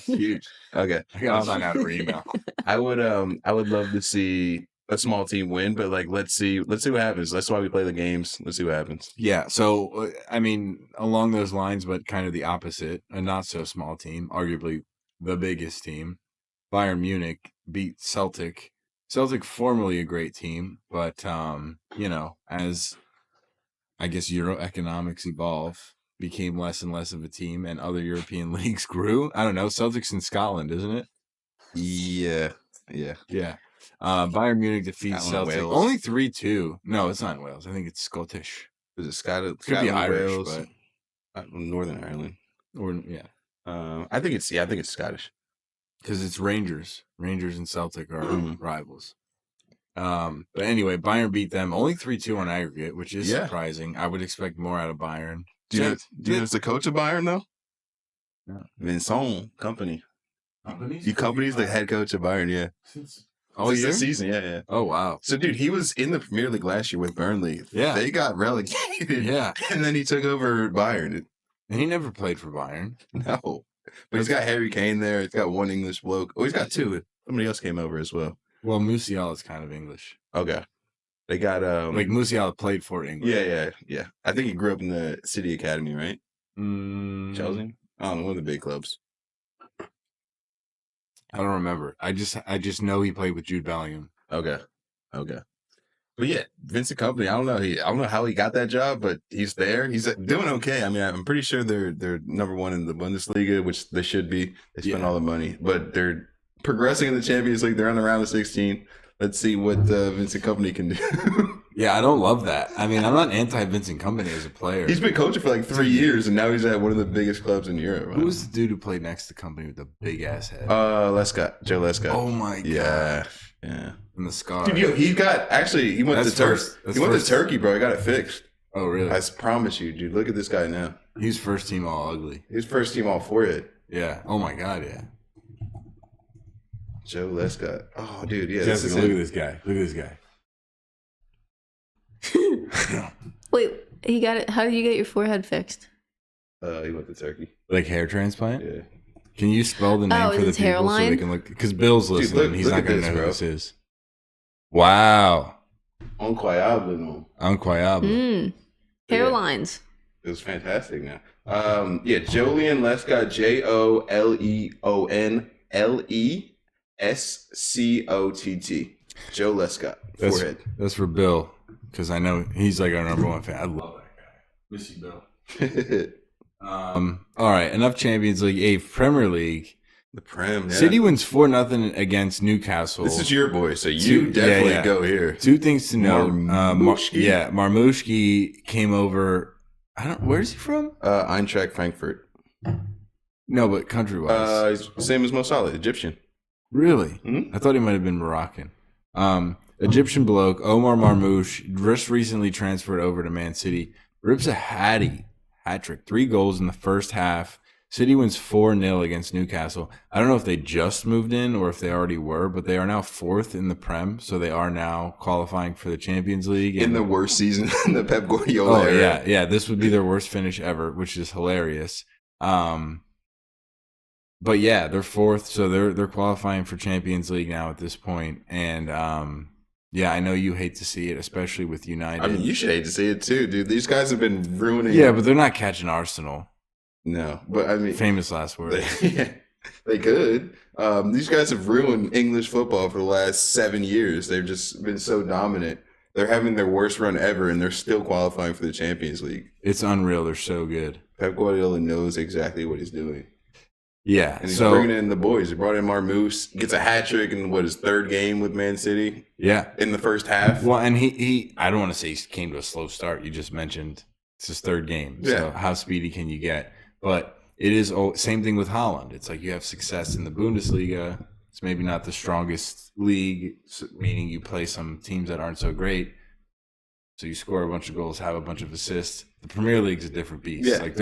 Huge. Okay. I got to sign out of email. I would love to see a small team win, but like let's see what happens. That's why we play the games. Let's see what happens. Yeah. So I mean, along those lines, but kind of the opposite. A not so small team, arguably the biggest team. Bayern Munich beat Celtic. Celtic, formerly a great team, but as I guess Euro economics evolve, became less and less of a team, and other European leagues grew. I don't know. Celtic's in Scotland, isn't it? Yeah. Bayern Munich defeats Celtic. Wales. Only 3-2. No, it's not in Wales. I think it's Scottish. Is it Scotland? Could be Irish, Wales, but Northern Ireland. I think it's Scottish. Because it's Rangers. Rangers and Celtic are rivals. But anyway, Bayern beat them only 3-2 on aggregate, which is surprising. I would expect more out of Bayern. Do you know it's the coach of Bayern though? No. Vincent Company. Company's the head coach of Bayern, yeah. Since this season, yeah. Oh wow. So dude, he was in the Premier League last year with Burnley. Yeah. They got relegated. Yeah. And then he took over Bayern. And he never played for Bayern. No. But he's got Harry Kane there. He's got one English bloke. Oh, he's got 2. Somebody else came over as well. Well, Musiala is kind of English. Okay. They got like Musiala played for England. Yeah. I think he grew up in the City Academy, right? Chelsea? I don't know, one of the big clubs. I don't remember. I just know he played with Jude Bellingham. Okay. But yeah, Vincent Company, I don't know how he got that job, but he's there. He's doing okay. I mean, I'm pretty sure they're number 1 in the Bundesliga, which they should be. They spend all the money, but they're progressing in the Champions League. They're on the round of 16. Let's see what Vincent Company can do. Yeah, I don't love that. I mean, I'm not anti-Vincent Company as a player. He's been coaching for like 3 years, and now he's at one of the biggest clubs in Europe. Who was the dude who played next to Company with the big ass head? Lescott, Joe Lescott. Oh my god. Yeah. And the scar. Dude, he went to Turkey. He went to Turkey, bro. He got it fixed. Oh really? I promise you, dude. Look at this guy now. He's first team all ugly. He's first team all forehead. Yeah. Oh my god. Yeah. Joe Lescott. Oh, dude. Yeah. Jessica, look at this guy. Look at this guy. Wait, he got it. How did you get your forehead fixed? He went to Turkey. Like hair transplant? Yeah. Can you spell the name for the people hairline? so they can look? Because Bill's listening. He's look not at going to this, know who bro. this is. Wow. Incroyable, no. Incroyable. Hairlines. It was fantastic now. Jolyon Lescott, JOLEON Joe Lescott. Forehead. That's for Bill. Because I know he's like our number 1 fan. I love that guy. Miss you, Bill. All right, enough Champions League. Premier League. The Prem. Yeah. City wins 4-0 against Newcastle. This is your boy, so you definitely go here. 2 things to know. Marmushki? Marmushki came over. Where's he from? Eintracht Frankfurt. No, but country-wise. Same as Mo Salah, Egyptian. Really? Mm-hmm. I thought he might have been Moroccan. Egyptian bloke, Omar Marmoush, just recently transferred over to Man City. Rips a hat trick, 3 goals in the first half. City wins 4-0 against Newcastle. I don't know if they just moved in or if they already were, but they are now 4th in the Prem, so they are now qualifying for the Champions League. In the worst season in the Pep Guardiola era. Yeah. This would be their worst finish ever, which is hilarious. But yeah, they're 4th, so they're qualifying for Champions League now at this point. And yeah, I know you hate to see it, especially with United. I mean, you should hate to see it too, dude. These guys have been ruining. Yeah, but they're not catching Arsenal. No, but I mean, famous last words. They could. These guys have ruined English football for the last 7 years. They've just been so dominant. They're having their worst run ever, and they're still qualifying for the Champions League. It's unreal. They're so good. Pep Guardiola knows exactly what he's doing. Yeah, and he's bringing in the boys. He brought in Marmoush, gets a hat trick in his 3rd game with Man City. Yeah, in the first half. Well, and he I don't want to say he came to a slow start. You just mentioned it's his 3rd game. Yeah. So how speedy can you get? But it is same thing with Holland. It's like you have success in the Bundesliga. It's maybe not the strongest league, meaning you play some teams that aren't so great. So you score a bunch of goals, have a bunch of assists. The Premier League's a different beast. Yeah. Like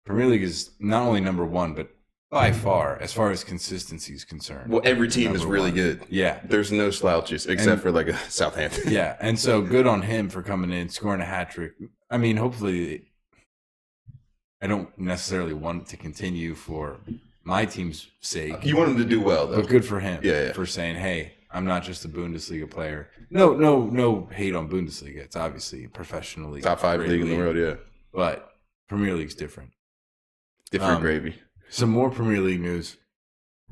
Premier League is not only number 1, but by far, as far as consistency is concerned. Well, every team is really good. Yeah. There's no slouches except for like a Southampton. Yeah. And so good on him for coming in, scoring a hat trick. I mean, hopefully, I don't necessarily want it to continue for my team's sake. You want him to do well, though. But good for him for saying, hey, I'm not just a Bundesliga player. No hate on Bundesliga. It's obviously professionally top 5 league in the world, yeah. But Premier League's different. Different gravy. Some more Premier League news.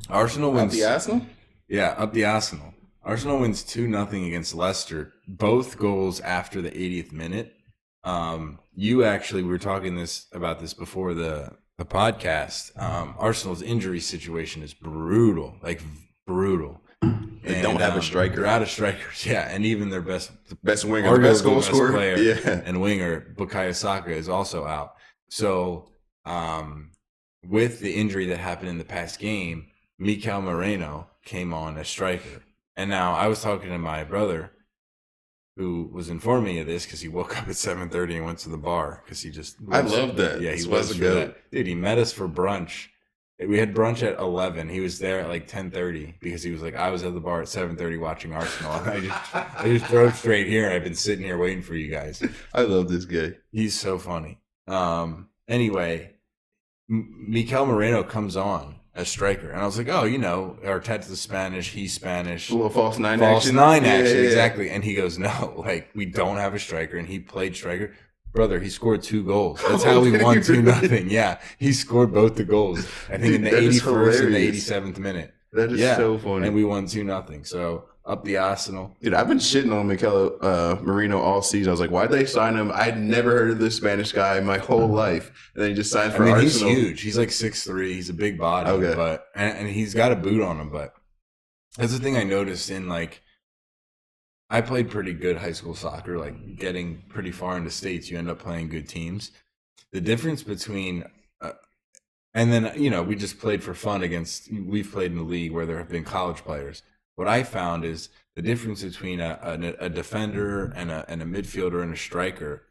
Arsenal wins. Up the Arsenal? Yeah, up the Arsenal. Arsenal wins 2-0 against Leicester. Both goals after the 80th minute. We were talking about this before the podcast. Arsenal's injury situation is brutal. They don't have a striker. They're out of strikers, yeah. And even their best winger, the best goal scorer player and winger, Bukayo Saka, is also out. So with the injury that happened in the past game, Mikel Moreno came on as striker. And now I was talking to my brother, who was informing me of this because he woke up at 7:30 and went to the bar because he just. I love that. Yeah, he was good. Dude, he met us for brunch. We had brunch at 11. He was there at like 10:30 because he was like, I was at the bar at 7:30 watching Arsenal. And I just drove straight here. I've been sitting here waiting for you guys. I love this guy. He's so funny. Anyway, Mikel Moreno comes on as striker, and I was like, oh, Arteta's Spanish, he's Spanish. A little false nine action, exactly. And he goes, no, like, we don't have a striker, and he played striker. Brother, he scored 2 goals. That's how we won 2-0. Yeah, he scored both the goals. I think in the 81st and the 87th minute. That is so funny. And we won 2-0. So up the Arsenal. Dude, I've been shitting on Mikel Moreno all season. I was like, why'd they sign him? I'd never heard of this Spanish guy in my whole life. And then he just signed for Arsenal. He's huge. He's like 6'3". He's a big body. Okay. But and he's got a boot on him. But that's the thing I noticed in, like, I played pretty good high school soccer, like getting pretty far into states. You end up playing good teams. The difference between and then, we just played for fun we've played in a league where there have been college players. What I found is the difference between a defender and a midfielder and a striker.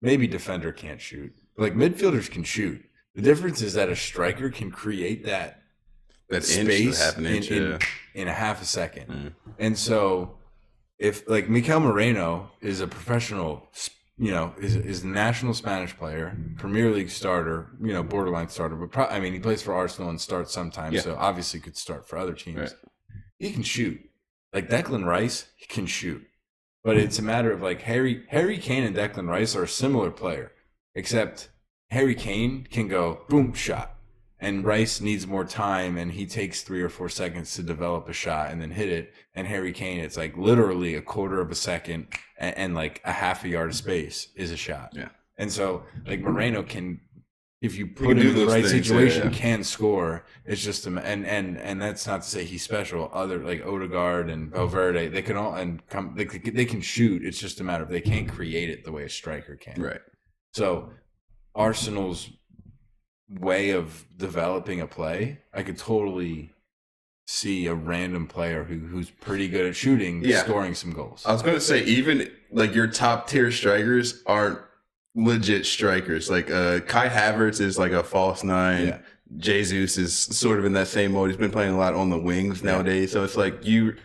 Maybe defender can't shoot. Like, midfielders can shoot. The difference is that a striker can create that space in a half a second. Mm. And so if, like, Mikel Moreno is a professional, is a national Spanish player, Premier League starter, borderline starter, but he plays for Arsenal and starts sometimes, so obviously could start for other teams. Right. He can shoot. Like Declan Rice, he can shoot. But it's a matter of, like, Harry Kane and Declan Rice are a similar player, except Harry Kane can go boom, shot. And Rice needs more time, and he takes 3 or 4 seconds to develop a shot and then hit it. And Harry Kane, it's like literally a quarter of a second and like a half a yard of space is a shot. Yeah. And so, like, Moreno can, if you put him in the right situation, can score. It's just and that's not to say he's special. Other, like Odegaard and Valverde, they can all they can shoot. It's just a matter of they can't create it the way a striker can. Right. So Arsenal's way of developing a play, I could totally see a random player who's pretty good at shooting, scoring some goals. I was going to say, even like your top tier strikers aren't legit strikers. Like Kai Havertz is like a false nine. Yeah. Jesus is sort of in that same mode. He's been playing a lot on the wings nowadays. So it's like your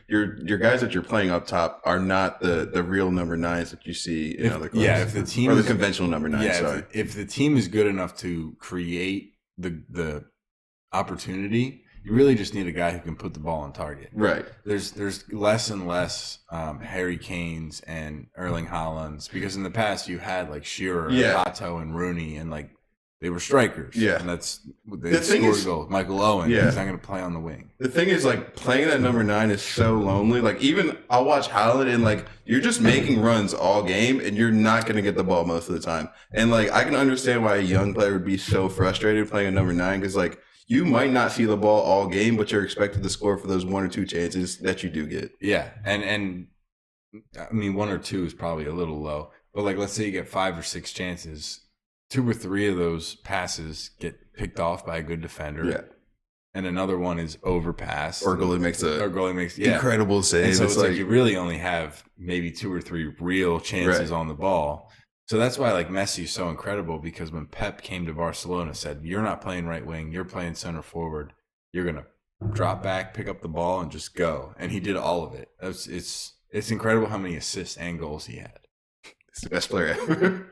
guys that you're playing up top are not the real number 9s that you see in other clubs. Yeah, if the team or the is, conventional number 9. yeah, Sorry. if the team is good enough to create the opportunity, you really just need a guy who can put the ball on target. Right. There's less and less Harry Kanes and Erling Haalands, because in the past you had like Shearer, Otto, and Rooney, and like they were strikers. Yeah. And they scored goals. Michael Owen, he's not going to play on the wing. The thing is, like, playing that number 9 is so lonely. Like, even I'll watch Haaland and, like, you're just making runs all game and you're not going to get the ball most of the time. And, like, I can understand why a young player would be so frustrated playing a number 9 because, like, you might not see the ball all game, but you're expected to score for those 1 or 2 chances that you do get. Yeah. And I mean, 1 or 2 is probably a little low. But, like, let's say you get 5 or 6 chances. 2 or 3 of those passes get picked off by a good defender. Yeah. And another one is overpassed. Or goalie makes incredible save. And so it's like you really only have maybe 2 or 3 real chances on the ball. So that's why like Messi is so incredible, because when Pep came to Barcelona, said, you're not playing right wing, you're playing center forward. You're going to drop back, pick up the ball, and just go. And he did all of it. It's incredible how many assists and goals he had. He's the best player ever.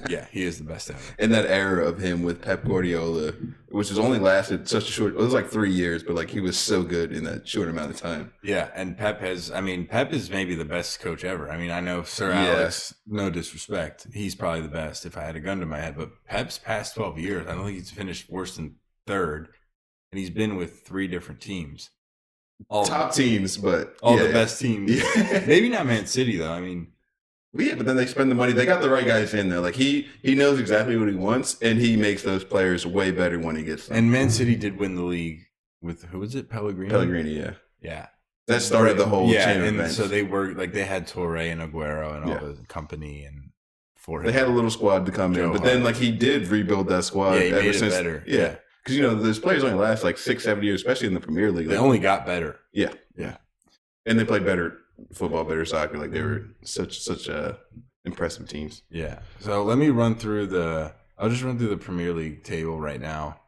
Yeah, he is the best ever. In that era of him with Pep Guardiola, which has only lasted such a short, it was like 3 years, but like he was so good in that short amount of time. Yeah, and Pep is maybe the best coach ever. I mean, I know Sir Alex, no disrespect, he's probably the best if I had a gun to my head, but Pep's past 12 years, I don't think he's finished worse than 3rd, and he's been with 3 different teams. All top teams, but the best teams. Yeah. Maybe not Man City, though. I mean, yeah, but then they spend the money. They got the right guys in there. Like he knows exactly what he wants, and he makes those players way better when he gets them. And Man City did win the league with, who was it? Pellegrini, yeah. That started the whole chain of events. So they were like, they had Touré and Aguero and all the company, and they had a little squad to come in, but then like he did rebuild that squad. Yeah, he made it better. Yeah, because those players only last like 6-7 years, especially in the Premier League. They only got better. Yeah, and they played better football, better soccer. Like they were such impressive teams. Yeah. So let me I'll just run through the Premier League table right now.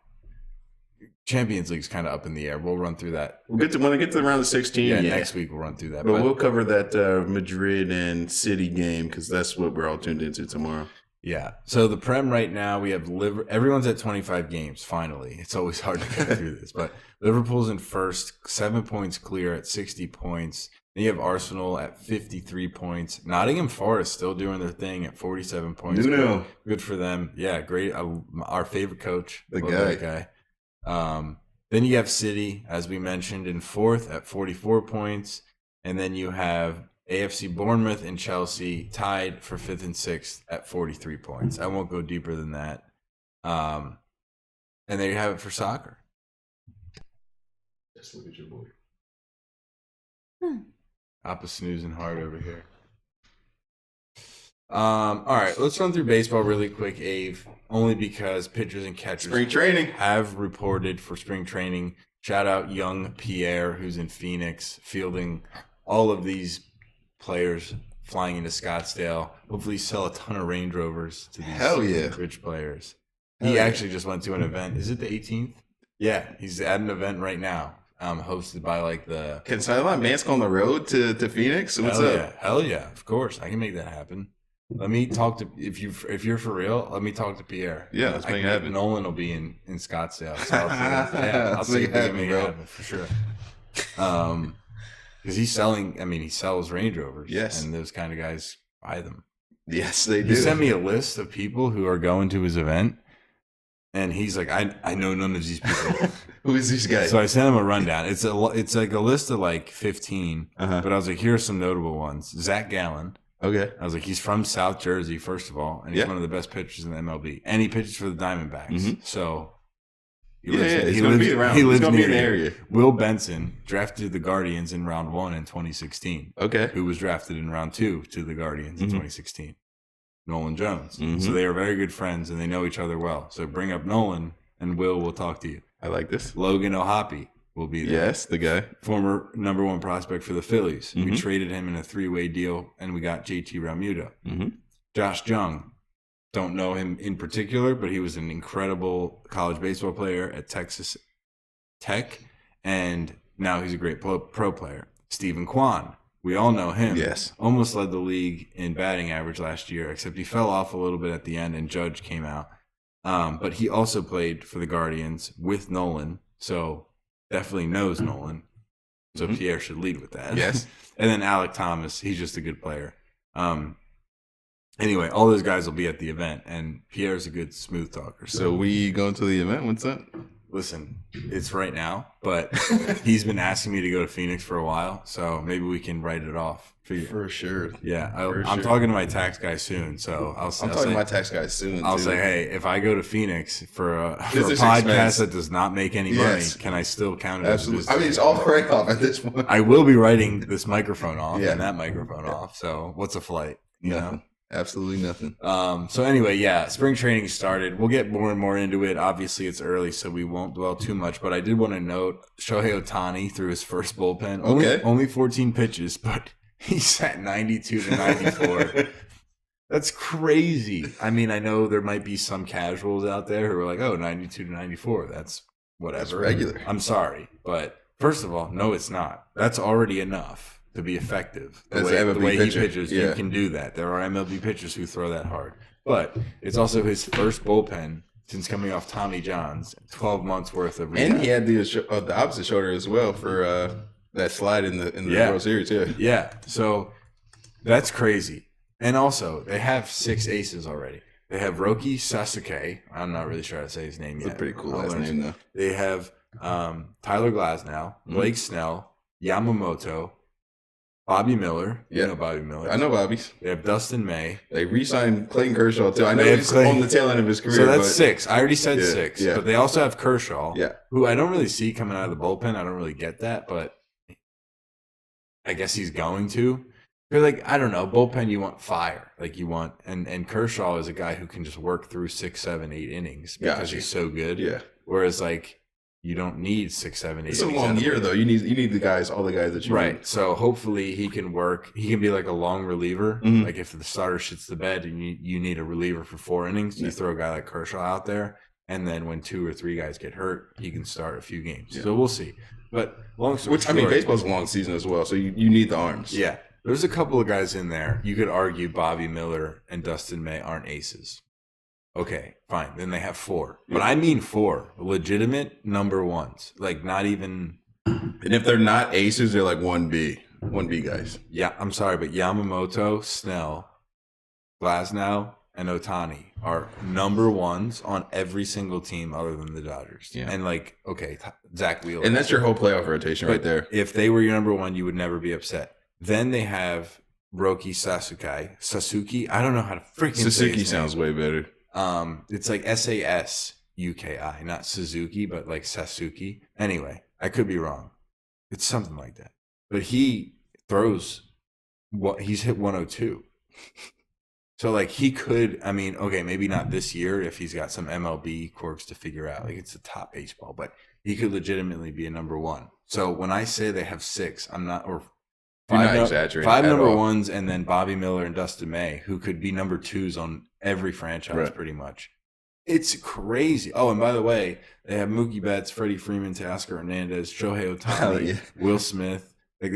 Champions League's kind of up in the air. We'll run through that. When I get to the round of 16. Yeah, next week we'll run through that. But we'll cover that Madrid and City game because that's what we're all tuned into tomorrow. Yeah. So the Prem right now, we have everyone's at 25 games, finally. It's always hard to get through this. But Liverpool's in first, 7 points clear at 60 points. Then you have Arsenal at 53 points. Nottingham Forest still doing their thing at 47 points. Good for them. Yeah, great. Our favorite coach. That guy. Then you have City, as we mentioned, in fourth at 44 points. And then you have AFC Bournemouth and Chelsea tied for 5th and 6th at 43 points. I won't go deeper than that. And there you have it for soccer. Just look at your boy. Papa snoozing hard over here. All right, let's run through baseball really quick, Ave, only because pitchers and catchers spring training have reported for spring training. Shout out young Pierre, who's in Phoenix, fielding all of these players flying into Scottsdale. Hopefully sell a ton of Range Rovers to these rich players. He actually just went to an event. Is it the 18th? Yeah, he's at an event right now. Hosted by like the... Can Sideline Banter on the road to Phoenix? What's up? Hell yeah, of course. I can make that happen. Let me talk to... If you're for real, let me talk to Pierre. Yeah, let's make it happen. Nolan will be in Scottsdale. So I'll see if we can make it happen for sure. Because he's selling... I mean, he sells Range Rovers. Yes. And those kind of guys buy them. Yes, they do. He sent me a list of people who are going to his event. And he's like, I know none of these people. Who is this guy? So I sent him a rundown. It's like a list of like 15. But I was like, here are some notable ones. Zach Gallen. Okay. I was like, he's from South Jersey, first of all, and he's one of the best pitchers in the MLB. And he pitches for the Diamondbacks. Mm-hmm. So he's going to be around. He's going to be in the area. Will Benson drafted the Guardians in round 1 in 2016. Okay. Who was drafted in round 2 to the Guardians in 2016. Nolan Jones. So they are very good friends and they know each other well. So bring up Nolan and Will talk to you. I like this. Logan O'Hoppe. will be there. Yes, the guy. Former number 1 prospect for the Phillies. Mm-hmm. We traded him in a 3-way deal, and we got JT Realmuto. Mm-hmm. Josh Jung, don't know him in particular, but he was an incredible college baseball player at Texas Tech, and now he's a great pro player. Stephen Kwan, we all know him. Yes. Almost led the league in batting average last year, except he fell off a little bit at the end, and Judge came out. But he also played for the Guardians with Nolan, so definitely knows Nolan. So Pierre should lead with that. Yes. And then Alec Thomas, he's just a good player. Anyway, all those guys will be at the event, and Pierre's a good smooth talker. So we going to the event? When's that? Listen, it's right now, but he's been asking me to go to Phoenix for a while, so maybe we can write it off. For sure. Yeah, I'm talking to my tax guy soon, so I'll talking to my tax guy soon. I'll say, hey, if I go to Phoenix for a podcast that does not make any money, can I still count it Absolutely. as I mean, it's all right off at this point. I will be writing this microphone off and that microphone off, so what's a flight? You know? Absolutely nothing. So anyway, spring training started. We'll get more and more into it. Obviously, it's early, so we won't dwell too much. But I did want to note Shohei Ohtani threw his first bullpen. Only 14 pitches, but he sat 92 to 94. That's crazy. I mean, I know there might be some casuals out there who are like, oh, 92 to 94. That's whatever. That's regular. I'm sorry. But first of all, no, it's not. That's already enough to be effective. The way he pitches, you can do that. There are MLB pitchers who throw that hard. But it's also his first bullpen since coming off Tommy John's, 12 months worth of rehab. And he had the opposite shoulder as well for that slide in the World Series. Yeah. So that's crazy. And also, they have 6 aces already. They have Roki Sasuke. I'm not really sure how to say his name yet. That's a pretty cool last name, though. They have Tyler Glasnow, Blake Snell, Yamamoto, Bobby Miller. You know Bobby Miller. I know Bobby's. They have Dustin May. They re-signed Clayton Kershaw, too. I know he's on the tail end of his career. So that's 6. I already said 6. Yeah. But they also have Kershaw, who I don't really see coming out of the bullpen. I don't really get that, but I guess he's going to. But I don't know, bullpen, you want fire. And Kershaw is a guy who can just work through 6, 7, 8 innings because he's so good. Yeah. Whereas, you don't need 6, 7, 8. It's a long year, though. You need all the guys that you need. So hopefully he can work. He can be like a long reliever. Like if the starter shits the bed and you need a reliever for 4 innings, you throw a guy like Kershaw out there. And then when 2 or 3 guys get hurt, he can start a few games. Yeah. So we'll see. But long story short, baseball's a long season as well, so you need the arms. Yeah. There's a couple of guys in there. You could argue Bobby Miller and Dustin May aren't aces. Okay, fine. Then they have 4. But I mean 4 legitimate number 1s. Not even. And if they're not aces, they're 1B guys. Yeah, I'm sorry, but Yamamoto, Snell, Glasnow, and Ohtani are number 1s on every single team other than the Dodgers. Yeah. And Zach Wheeler. And that's your whole playoff rotation right there. If they were your number 1, you would never be upset. Then they have Roki Sasuke. I don't know how to freaking say his name. Sasuke sounds way better. It's Sasuki, not Suzuki, but Sasuke. Anyway, I could be wrong. It's something like that. But he throws he's hit 102. So he could, maybe not this year if he's got some MLB quirks to figure out. It's a top baseball, but he could legitimately be a number 1. So when I say they have 6, I'm not, or 5 exaggerating. 5 number 1s, and then Bobby Miller and Dustin May, who could be number 2s on every franchise pretty much. It's crazy. Oh, and by the way, they have Mookie Betts, Freddie Freeman, Teoscar Hernandez, Shohei Ohtani, Will Smith. They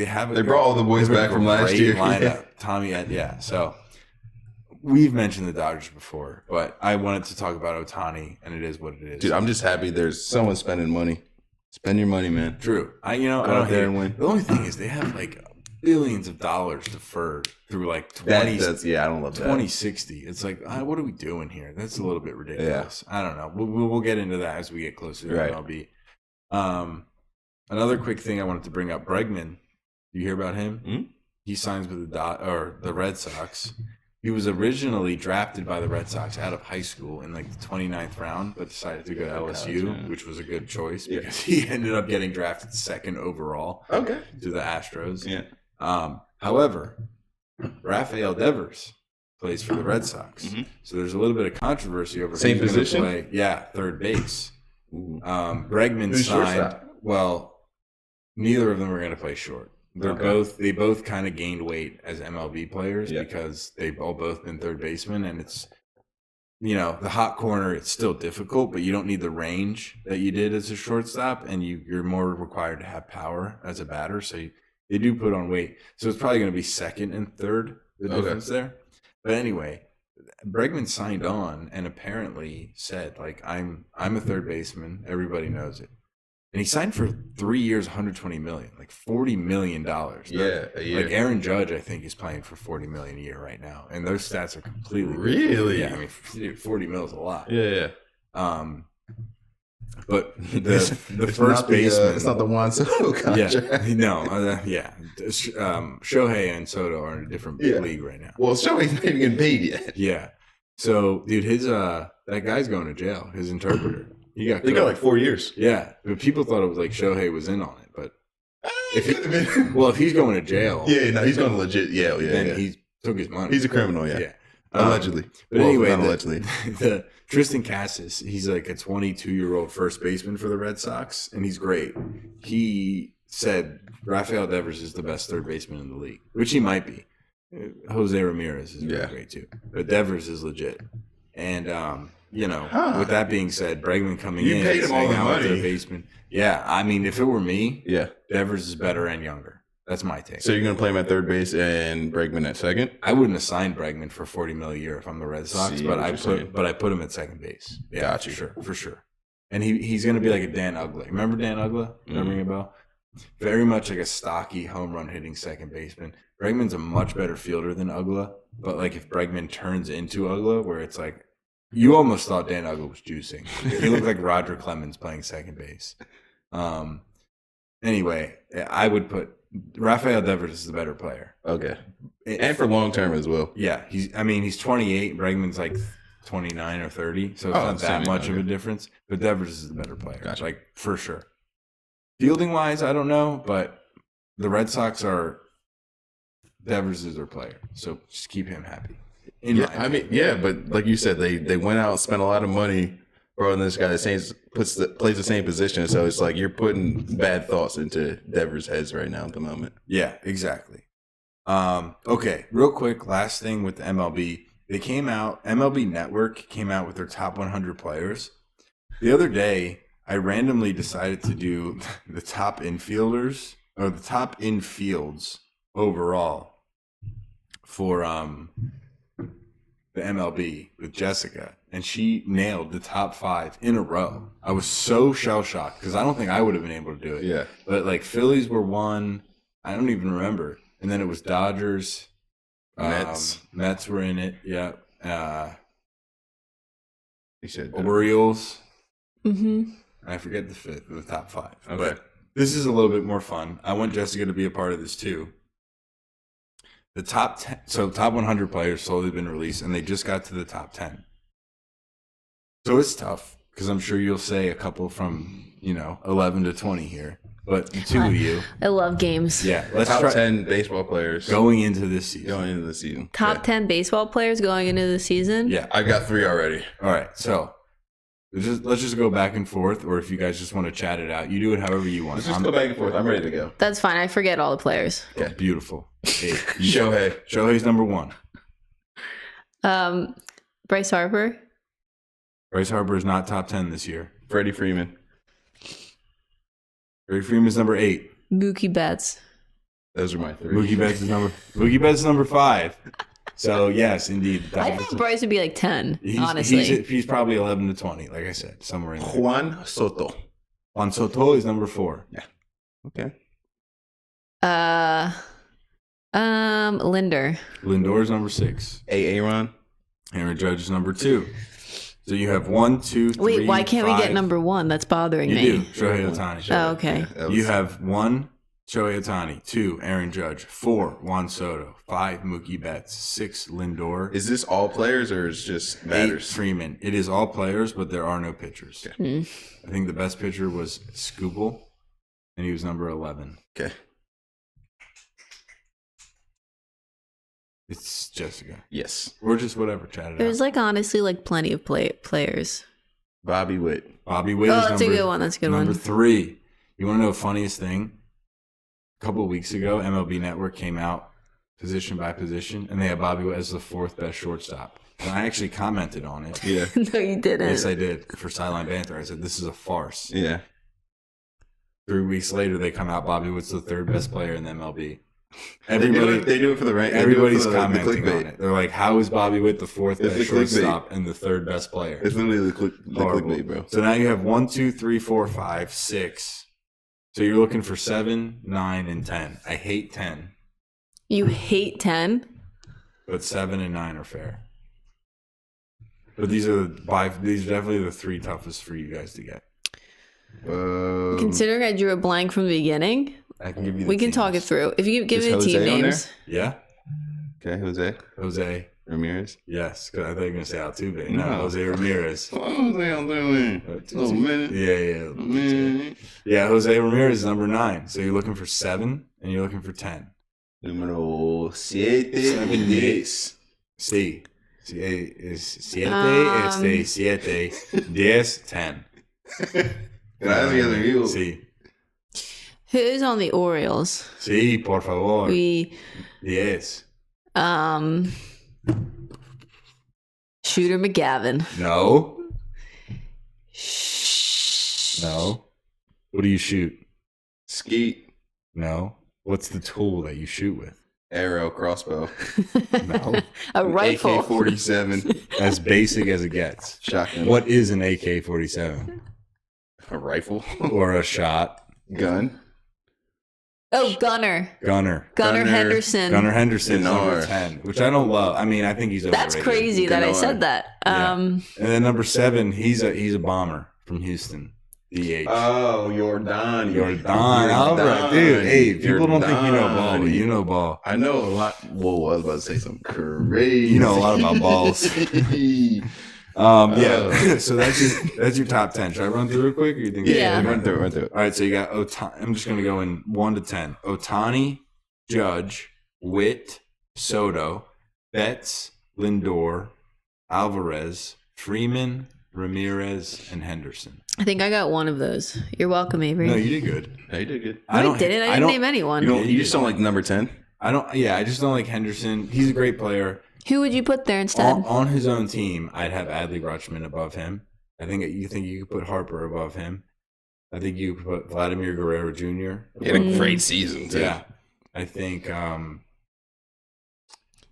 brought all the boys back from last year. Lineup. Tommy, So we've mentioned the Dodgers before, but I wanted to talk about Ohtani, and it is what it is. Dude, I'm just happy there's someone spending money. Spend your money, man. True. I don't out there and win. The only thing is they have billions of dollars deferred through I don't love 2060. It's what are we doing here? That's a little bit ridiculous. I don't know. We'll get into that as we get closer to MLB. Another quick thing I wanted to bring up: Bregman. You hear about him? Mm-hmm. He signs with the Red Sox. He was originally drafted by the Red Sox out of high school in the 29th round, but decided to go to LSU, which was a good choice because he ended up getting drafted 2nd overall to the Astros. Yeah. However, Rafael Devers plays for the Red Sox. Mm-hmm. So there's a little bit of controversy over same position. Third base. Bregman signed. Well, neither of them are going to play short. They both kind of gained weight as MLB players because they've all both been third baseman, and it's, you know, the hot corner, it's still difficult, but you don't need the range that you did as a shortstop, and you're more required to have power as a batter, so they do put on weight. So it's probably going to be second and third, the difference there. But anyway, Bregman signed on and apparently said, like, I'm a third baseman. Everybody knows it. And he signed for 3 years, $120 million, like $40 million. Yeah, a year. Like Aaron Judge, I think, is playing for $40 million a year right now, and those stats are completely really. Yeah, I mean, dude, $40 million is a lot. Yeah. But the first baseman, it's not the Juan Soto contract. Shohei and Soto are in a different league right now. Well, Shohei's not even getting paid yet. Yeah. So, dude, that guy's going to jail. His interpreter. He got like 4 years. Yeah, but people thought it was like Shohei was in on it. But if he's going to jail, he's going to legit jail. Then he took his money. He's a criminal. Allegedly. But anyway, allegedly. The Tristan Cassis, he's like a 22-year-old first baseman for the Red Sox, and he's great. He said Rafael Devers is the best third baseman in the league, which he might be. Jose Ramirez is really great too, but Devers is legit. And with that being said, Bregman coming in, paid him all the money. Third baseman. Yeah, I mean, if it were me, Devers is better and younger. That's my take. So you're going to play him at third base and Bregman at second? I wouldn't have signed Bregman for $40 million a year if I'm the Red Sox, but I put him at second base. Yeah, got you. For sure. And he's going to be like a Dan Uggla. Remember Dan Uggla? Ring a bell? Very much like a stocky home run hitting second baseman. Bregman's a much better fielder than Uggla, but like if Bregman turns into Uggla, where it's like you almost thought Dan Uggla was juicing. He looked like Roger Clemens playing second base. Anyway, I would put Rafael Devers is the better player. Okay. And for long term as well. Yeah. He's 28. Bregman's like 29 or 30. So it's not that much of a difference. But Devers is the better player. Gotcha. Like, for sure. Fielding wise, I don't know. But the Red Sox Devers is their player. So just keep him happy. But like you said, they went out and spent a lot of money. Bro, and this guy plays the same position, so it's like you're putting bad thoughts into Devers' heads right now at the moment. Yeah, exactly. Okay, real quick, last thing with the MLB. MLB Network came out with their top 100 players. The other day, I randomly decided to do the top infielders, or the top infields overall for the MLB with Jessica, and she nailed the top 5 in a row. I was so shell-shocked because I don't think I would have been able to do it. Yeah. But like Phillies were one, I don't even remember. And then it was Dodgers, Mets were in it. Yeah. You said Orioles. Mm-hmm. I forget the top 5. Okay. But this is a little bit more fun. I want Jessica to be a part of this too. The top 10, so top 100 players slowly been released, and they just got to the top 10. So it's tough because I'm sure you'll say a couple from 11 to 20 here, but the two of you. I love games. Yeah, let's top 10 baseball players going into this season. Top 10 baseball players going into the season. Yeah, I got 3 already. All right, so let's just go back and forth, or if you guys just want to chat it out, you do it however you want. Let's just go back and forth. I'm ready to go. That's fine. I forget all the players. Okay, beautiful. Hey, Shohei's number 1. Bryce Harper. Bryce Harper is not top 10 this year. Freddie Freeman. Freddie Freeman's number 8. Mookie Betts. Those are my 3. Mookie Betts is number 5. So yes, indeed. I thought Bryce would be like 10. Honestly, he's probably 11 to 20. Like I said, somewhere in there. Juan Soto. Juan Soto is number 4. Yeah. Okay. Linder. Lindor's number 6. Aaron. Aaron Judge is number 2. So you have 1, 2, 3. Wait, why can't 5. we get number 1? That's bothering me. You do. Shohei Ohtani. Oh, okay. You have 1, Shohei Ohtani. 2, Aaron Judge. 4, Juan Soto. 5, Mookie Betts. 6, Lindor. Is this all players or is just batters? 8, Freeman. It is all players, but there are no pitchers. Okay. I think the best pitcher was Skubal, and he was number 11. Okay. It's Jessica. Yes. Or just whatever, chat it There's out. honestly plenty of players. Bobby Witt. Bobby Witt Oh, is that's a good one. That's a good number one. 3. You want to know the funniest thing? a couple of weeks ago, MLB Network came out position by position, and they had Bobby Witt as the 4th best shortstop. And I actually commented on it. Yeah. No, you didn't. Yes, I did for Sideline Banter. I said, this is a farce. Yeah. 3 weeks later, they come out, Bobby Witt's the 3rd best player in the MLB. Everybody, they do it for the right. everybody's the commenting on it. They're like, how is Bobby Witt the 4th best shortstop and the 3rd best player? It's literally the clickbait, bro. So now you have 1, 2, 3, 4, 5, 6. So you're looking for 7, 9, and 10. I hate 10, You hate 10? but 7 and 9 are fair. But these are definitely the 3 toughest for you guys to get. Considering I drew a blank from the beginning, I can give you. we can talk it through. If you give Is me the team Jose on names. Yeah, Okay, Jose Ramirez. Yes, because I thought you were gonna say Altuve. No. No, Jose Ramirez. Oh, man. Yeah. Yeah, Jose Ramirez is number 9. So you're looking for 7 and you're looking for 10. Número 7. 10. Sí. Es 7, 10. Gracias, amigo. Sí. Who's on the Orioles? Sí, por favor. We 10. Shooter McGavin. No. No. What do you shoot? Skeet. No. What's the tool that you shoot with? Arrow, crossbow. No. A rifle. AK-47. As basic as it gets. Shotgun. What is an AK-47? A rifle. Or a shot? Gun. Oh, Gunner. Gunner. Gunner Henderson. Gunnar Henderson, number Gunnar. 10, which I don't love. I mean, I think he's overrated. That's crazy that I said that. Yeah. And then number 7, he's a bomber from Houston. DH. Oh, Jordan. All right, dude. Hey, people don't think you know ball, but you know ball. I know a lot. Whoa, I was about to say something crazy. You know a lot about balls. Yeah. So that's your top 10. Should I run through it quick, or you think? Yeah. Run through it. All right. So you got I'm just gonna go in 1 to 10. Ohtani, Judge, Witt, Soto, Betts, Lindor, Alvarez, Freeman, Ramirez, and Henderson. I think I got one of those. You're welcome, Avery. No, you did good. Yeah, you did good. I didn't. I didn't name anyone. You just don't like number 10? I just don't like Henderson. He's a great player. Who would you put there instead? On his own team, I'd have Adley Rutschman above him. I think you could put Harper above him. I think you could put Vladimir Guerrero Jr. He had a great season, too. Yeah. I think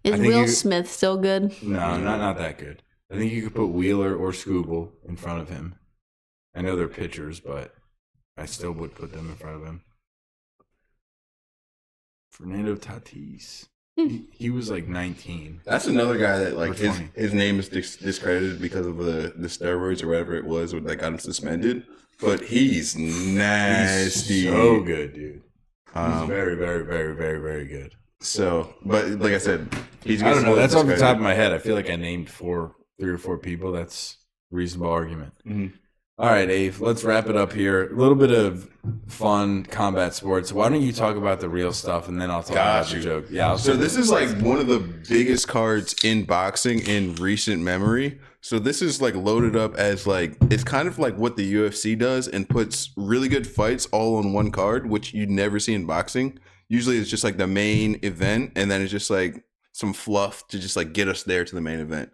Is Will Smith still good? No, not that good. I think you could put Wheeler or Scooble in front of him. I know they're pitchers, but I still would put them in front of him. Fernando Tatis. He was like 19. That's another guy that like Or 20. his name is discredited because of the steroids or whatever it was that got him suspended. But he's nasty. He's so good, dude. He's Um, very, very, very, very, very good. So, but like I said, he's. I don't know. That's off the top of my head. I feel like I named 3 or 4 people. That's a reasonable argument. Mhm. All right, Ave, let's wrap it up here. A little bit of fun combat sports. Why don't you talk about the real stuff, and then I'll talk about the joke. Yeah. So this is like one of the biggest cards in boxing in recent memory. So this is like loaded up as like, it's kind of like what the UFC does and puts really good fights all on one card, which you'd never see in boxing. Usually it's just like the main event, and then it's just like some fluff to just like get us there to the main event.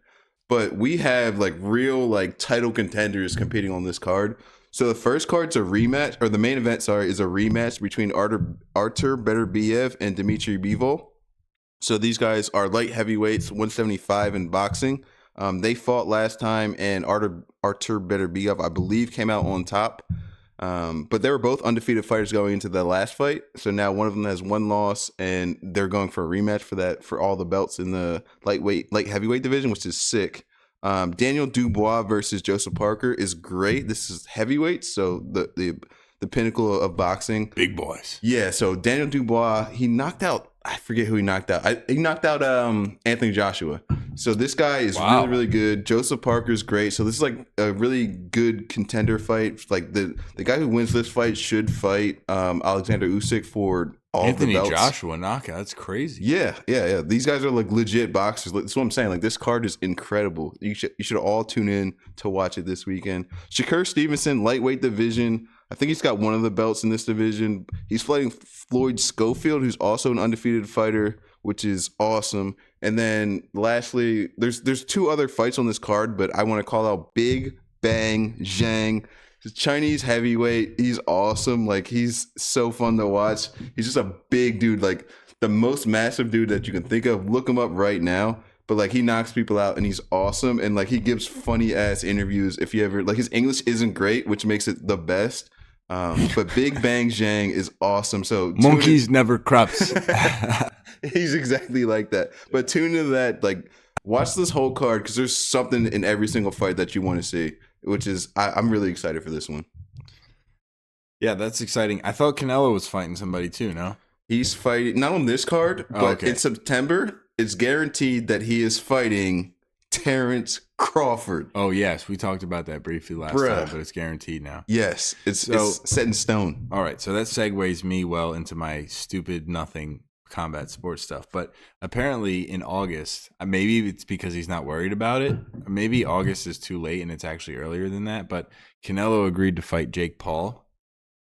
But we have like real like title contenders competing on this card. So the first card's a rematch, or the main event, sorry, is a rematch between Artur Beterbiev and Dmitry Bivol. So these guys are light heavyweights, 175 in boxing. They fought last time, and Artur Beterbiev, I believe, came out on top. But they were both undefeated fighters going into the last fight. So now one of them has 1 loss, and they're going for a rematch for all the belts in the light heavyweight division, which is sick. Daniel Dubois versus Joseph Parker is great. This is heavyweight, so the pinnacle of boxing. Big boys. Yeah, so Daniel Dubois, he knocked out, I forget who he knocked out. He knocked out Anthony Joshua. So this guy is really, really good. Joseph Parker's great. So this is like a really good contender fight. Like the guy who wins this fight should fight Alexander Usyk for all Anthony the belts. Joshua knockout. That's crazy. Yeah. These guys are like legit boxers. That's what I'm saying. Like this card is incredible. You should all tune in to watch it this weekend. Shakur Stevenson, lightweight division. I think he's got one of the belts in this division. He's fighting Floyd Schofield, who's also an undefeated fighter, which is awesome. And then lastly, there's 2 other fights on this card, but I want to call out Big Bang Zhang. He's a Chinese heavyweight. He's awesome. Like, he's so fun to watch. He's just a big dude, like the most massive dude that you can think of. Look him up right now. But like, he knocks people out and he's awesome. And like, he gives funny ass interviews. If you ever, like, his English isn't great, which makes it the best. But Big Bang Zhang is awesome. So monkeys never crups. He's exactly like that. But tune into that. Like, watch this whole card because there's something in every single fight that you want to see, which is I'm really excited for this one. Yeah, that's exciting. I thought Canelo was fighting somebody too. No, he's fighting not on this card, but in September, it's guaranteed that he is fighting Terrence Crawford. Oh yes, we talked about that briefly last time, but it's guaranteed now. Yes, it's set in stone. All right, so that segues me well into my stupid nothing combat sports stuff. But apparently in August, maybe it's because he's not worried about it. Maybe August is too late and it's actually earlier than that. But Canelo agreed to fight Jake Paul.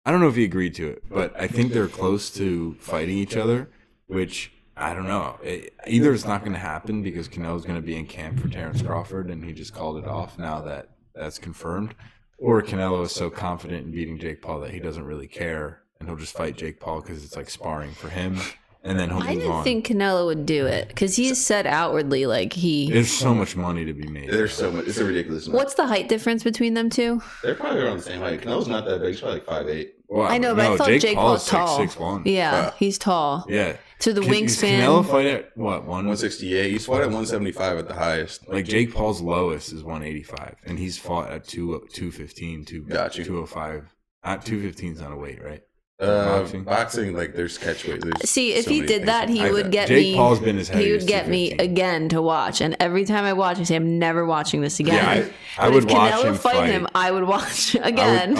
I don't know if he agreed to it, but I think they're close to fighting each other, which I don't know. Either it's not going to happen because Canelo's going to be in camp for Terrence Crawford and he just called it off now that that's confirmed, or Canelo is so confident in beating Jake Paul that he doesn't really care and he'll just fight Jake Paul because it's like sparring for him and then he'll move on. I didn't think Canelo would do it because he's said outwardly like he... There's so much money to be made. There's so much. It's a ridiculous amount. What's the height difference between them two? They're probably around the same height. Canelo's not that big. He's probably like 5'8". Well, I know, but I thought Jake Paul's tall. 6'1". Yeah, he's tall. Yeah. So the wingspan. Canelo fight at what? 168. He's fought at 175 at the highest. Like Jake Paul's lowest is 185, and he's fought at 215, 205. 215 is not a weight, right? Boxing, like there's catch weight. See, if he did that, he would get Jake Paul's been as heavy. He would get me again to watch, and every time I watch, I say I'm never watching this again. Yeah, I would watch him fight him. I would watch again.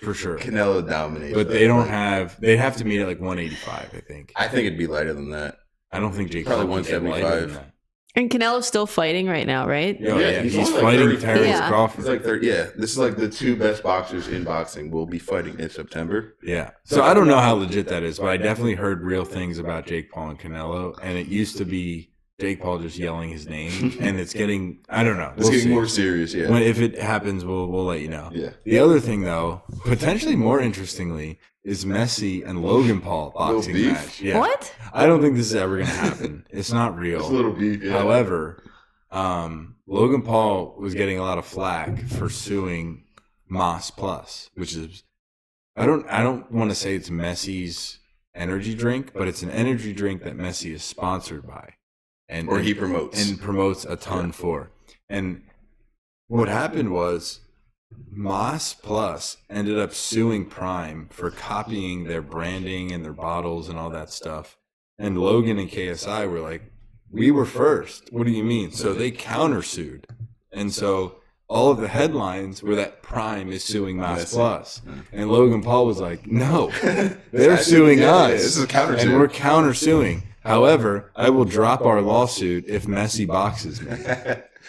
For sure. Canelo dominates, but they don't have. They'd have to meet at like 185. I think. I think it'd be lighter than that. I don't think Jake probably Paul 175. And Canelo's still fighting right now, right? Yeah, he's fighting Terrence Crawford. He's like 30. Yeah, this is like the 2 best boxers in boxing will be fighting in September. Yeah. So I don't know how legit that is, but I definitely heard real things about Jake Paul and Canelo, and it used to be Jake Paul just yelling his name, and it's getting, I don't know. It's getting more serious, yeah. If it happens, we'll let you know. Yeah. The other thing, though, potentially more interestingly, is Messi and Logan Paul boxing match. Yeah. What? I don't think this is ever going to happen. It's not real. It's a little beef, yeah. However, Logan Paul was getting a lot of flack for suing Mas Plus, which is, I don't want to say it's Messi's energy drink, but it's an energy drink that Messi is sponsored by. Or he promotes a ton for. And what happened was Mas Plus ended up suing Prime for copying their branding and their bottles and all that stuff. And Logan and KSI were like, we were first. What do you mean? So they countersued. And so all of the headlines were that Prime is suing Mas Plus. And Logan Paul was like, no, they're suing us. This is a countersuit. And we're countersuing. However, I will drop our lawsuit if Messi boxes me.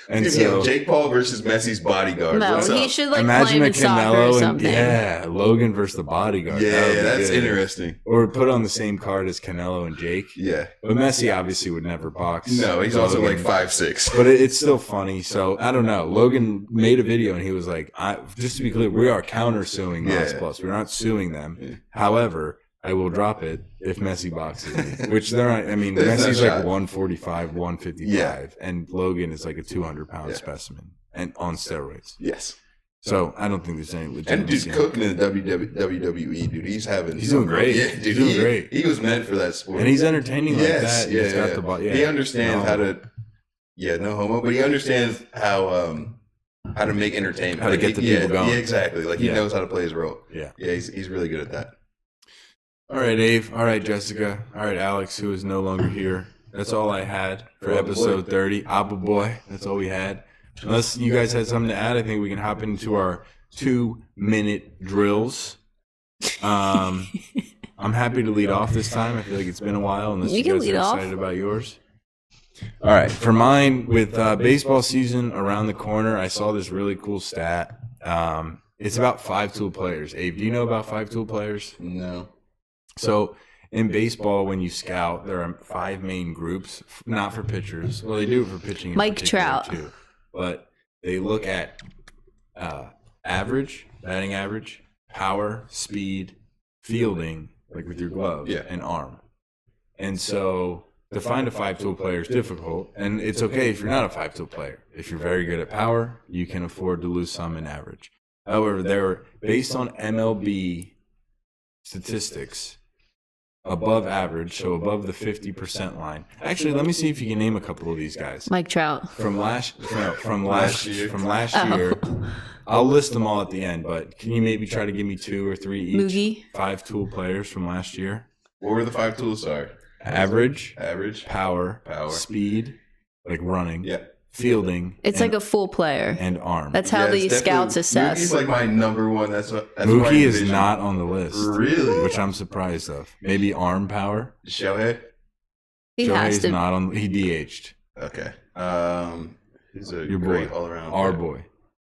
And so Jake Paul versus Messi's bodyguard. No, he should like imagine play a in soccer or Canelo something. and Logan versus the bodyguard. Yeah, that's interesting. Or put on the same card as Canelo and Jake. Yeah, but Messi obviously would never box. No, he's also like 5'6". But it's still funny. So I don't know. Logan made a video and he was like, "Just to be clear, we are countersuing Mas Plus. We're not suing them. Yeah. However, I will drop it if Messi boxes me." Which they're not, I mean, Messi's like 145, 155, and Logan is like a 200-pound specimen and on steroids. Yes. So I don't think there's any legitimacy. And dude's cooking in the WWE, dude. He's doing great. Yeah, dude, he's doing great. He was meant for that sport. And he's entertaining like that. Yeah, he's got the ball. Yeah. He understands how to, no homo, but he understands how to make entertainment. How to get the people going. Yeah, exactly. Like he knows how to play his role. Yeah. Yeah, he's really good at that. All right, Ave. All right, Jessica. All right, Alex, who is no longer here. That's all I had for episode 30. Abba boy. That's all we had. Unless you guys had something to add, I think we can hop into our 2-minute drills. I'm happy to lead off this time. I feel like it's been a while, unless you guys are excited about yours. All right, for mine, with baseball season around the corner, I saw this really cool stat. It's about 5-tool players. Abe, do you know about 5-tool players? No. So in baseball, when you scout, there are 5 main groups, not for pitchers. Well, they do it for pitching in Mike particular, Trout. too. But they look at average, batting average, power, speed, fielding, like with your glove, and arm. And so to find a 5-tool player is difficult, and it's okay if you're not a 5-tool player. If you're very good at power, you can afford to lose some in average. However, they're based on MLB statistics above average, so above the 50% line. Actually, let me see if you can name a couple of these guys. Mike Trout. From last year. I'll list them all at the end, but can you maybe try to give me 2 or 3 each? Moogie. 5-tool players from last year. What were the 5 tools? Sorry. Average, power, speed, like running, yeah, fielding. It's like a full player. And arm. That's how the scouts assess. Moogie's like my number one. That's Moogie is not on the list. Really? Which I'm surprised of. Maybe arm power. Shohei? He has to. Not on. He DH'd. Okay. He's a Your great boy. all-around Our player. boy.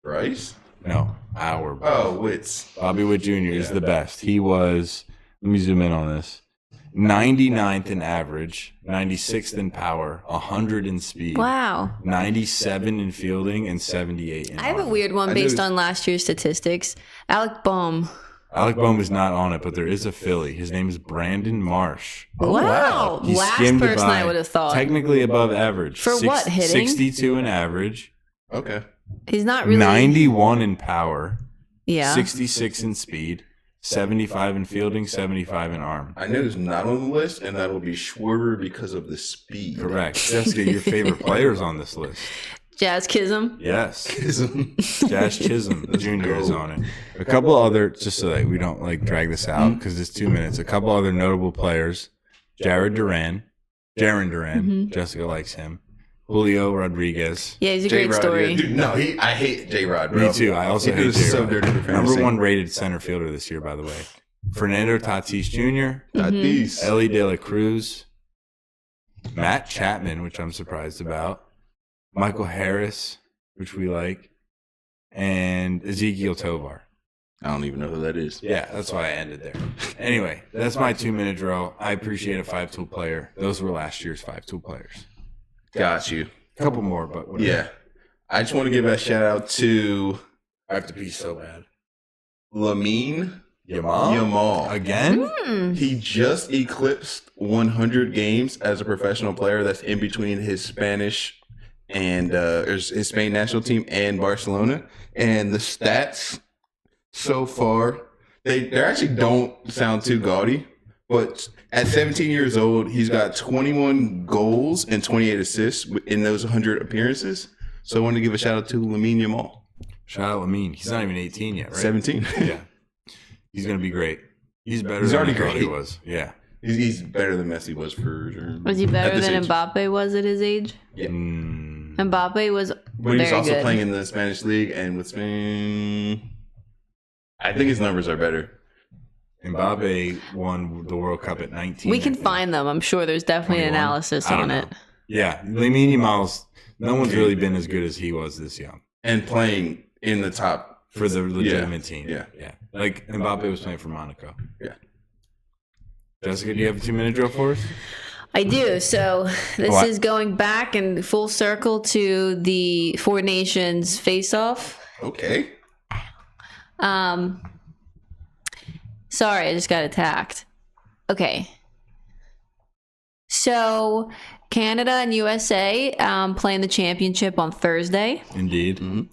Bryce? No, our boy. Oh, Wits. Bobby Witt Jr. is the best. He was, let me zoom in on this, 99th in average, 96th in power, 100 in speed. Wow. 97 in fielding, and 78 in I have a arm. weird one based on last year's statistics. Alec Bohm. Alec Bohm is not on it, but there is a Philly. His name is Brandon Marsh. Wow. He Last skimmed person by, I would have thought. Technically above average. For what, hitting? 62 in average. Okay. He's not really. 91 in power. Yeah. 66 in speed. 75 in fielding, 75 in arm. I know who's not on the list, and that'll be Schwarber because of the speed. Correct. Jessica, your favorite players on this list. Jazz Chisholm. Yes. Jazz Chisholm Jr. is on it. A couple other, just so that we don't like drag this out because it's 2 minutes, a couple other notable players. Jaron Duran. Jessica likes him. Julio Rodriguez. Yeah, he's a great J-Rod, story. Yeah. Dude, no, I hate J-Rod, bro. Me too. I also hate J-Rod. So J-Rod. dirty for Number fantasy. 1 rated center fielder this year, by the way. Fernando Tatis Jr. Tatis. Ellie De La Cruz. Matt Chapman, which I'm surprised about. Michael Harris, which we like. And Ezekiel Tovar. I don't even know who that is. Yeah, that's why I ended there. Anyway, that's my 2-minute drill. I appreciate a 5-tool player. Those were last year's 5-tool players. Got you. A couple more, but whatever. Yeah. I just want to give a shout out to I have to pee so bad. Lamine Yamal? Again? He just eclipsed 100 games as a professional player. That's in between his Spanish and his Spain national team and Barcelona. And the stats so far, they actually don't sound too gaudy. But at 17 years old, he's got 21 goals and 28 assists in those 100 appearances. So I want to give a shout out to Lamine Yamal. Shout out Lamine. He's not even 18 yet, right? 17. Yeah. He's going to be great. He's better He's than already I thought great. he was. Yeah. He's better than Messi was for sure. Was he At better this than age. Mbappe was at his age? Yeah. Mbappe was But he's very also good. playing in the Spanish league, and with Spain, I think his numbers are better. Mbappe won the World Cup at 19. We can I think. find them. I'm sure there's definitely an 21? analysis I don't on know. it. Yeah. Lamine Yamal's, no one's really been as good as he was this young. And playing in the top. For the legitimate team. Yeah. Like Mbappe was playing for Monaco. Yeah. Jessica, do you have a 2-minute drill for us? I do. So this What? is going back and full circle to the Four Nations face-off. Okay. Sorry, I just got attacked. Okay. So Canada and USA playing the championship on Thursday. Indeed.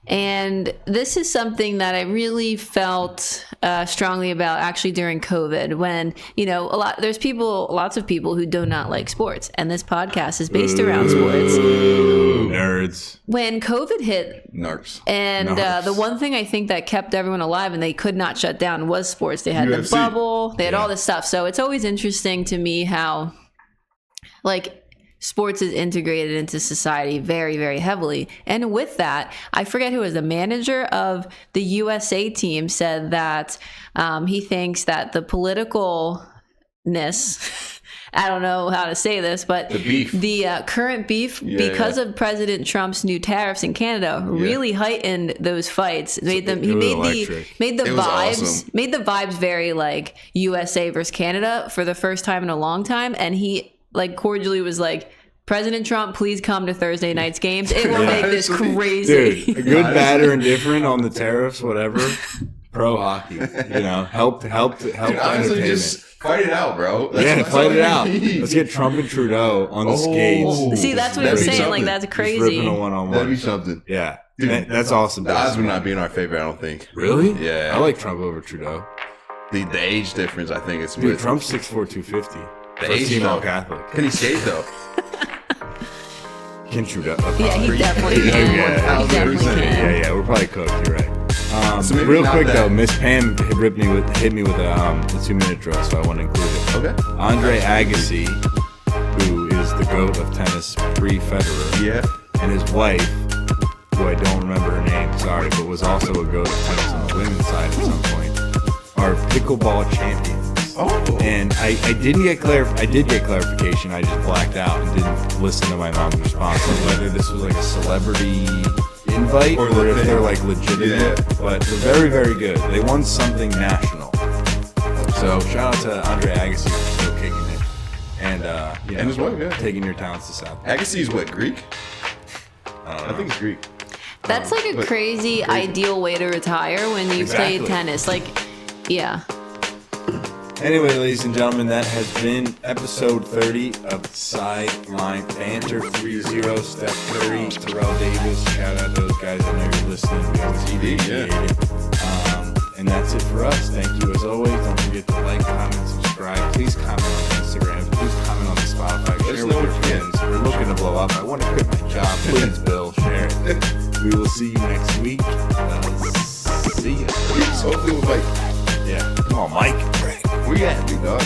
And this is something that I really felt strongly about actually during COVID when, you know, lots of people who do not like sports. And this podcast is based around sports. Nerds. When COVID hit, Narcs. and Nice. the one thing I think that kept everyone alive and they could not shut down was sports. They had the UFC. bubble, they had Yeah. all this stuff. So it's always interesting to me how, like, sports is integrated into society very, very heavily. And with that, I forget who was the manager of the USA team said that he thinks that the politicalness I don't know how to say this, but The beef. the current beef, because of President Trump's new tariffs in Canada, really heightened those fights. Made them. He made the It was vibes awesome. made the vibes very like USA versus Canada for the first time in a long time, and he like cordially was like, President Trump, please come to Thursday night's games. It will make this crazy. Dude, good, bad, or indifferent on the tariffs, whatever. Pro hockey, help. Dude, honestly, just fight it out, bro. Fight it out. Let's get Trump and Trudeau on the skates. See, that's what I'm That'd be saying. Like, something. that's Just crazy. ripping a one-on-one. That'd be something. Yeah, Dude, that's awesome. The odds would not be in our favor, I don't think. Really? Yeah. I like Trump over Trudeau. The age difference, I think it's Dude, Trump's 6'4", 250. The First age, female though. Catholic. Can he skate though? Can Trudeau? Yeah, he definitely can. He definitely can. Yeah, we're probably cooked. You're right. So maybe real not quick that. though, Miss Pam hit me with a 2-minute drill, so I want to include it. Okay. Andre Agassi, who is the GOAT of tennis pre-Federer, Yeah. and his wife, who I don't remember her name, sorry, but was also a GOAT of tennis on the women's side at some point, are pickleball champions. Oh. And I didn't get I did get clarification. I just blacked out and didn't listen to my mom's response on whether this was like a celebrity invite or the if thing. they're like legitimate. Yeah. But they're very, very good. They won something national. So shout out to Andre Agassi for still kicking it. And And his wife, yeah. taking your talents to South. Agassi's what, Greek? I don't I know. think it's Greek. That's like a But crazy ideal way to retire when you play Exactly. tennis. Like, yeah. Anyway, ladies and gentlemen, that has been episode 30 of Sideline Banter 3-0. Steph Curry, Terrell Davis. Shout out those guys. I know you're listening. We always appreciate it. And that's it for us. Thank you as always. Don't forget to like, comment, subscribe. Please comment on Instagram. Please comment on the Spotify. Share with your friends. We're looking to blow up. I want to quit my job. Please, Bill, share it. We will see you next week. See ya. Hopefully we'll fight. Yeah. Come on, Mike. Where you at, big dog?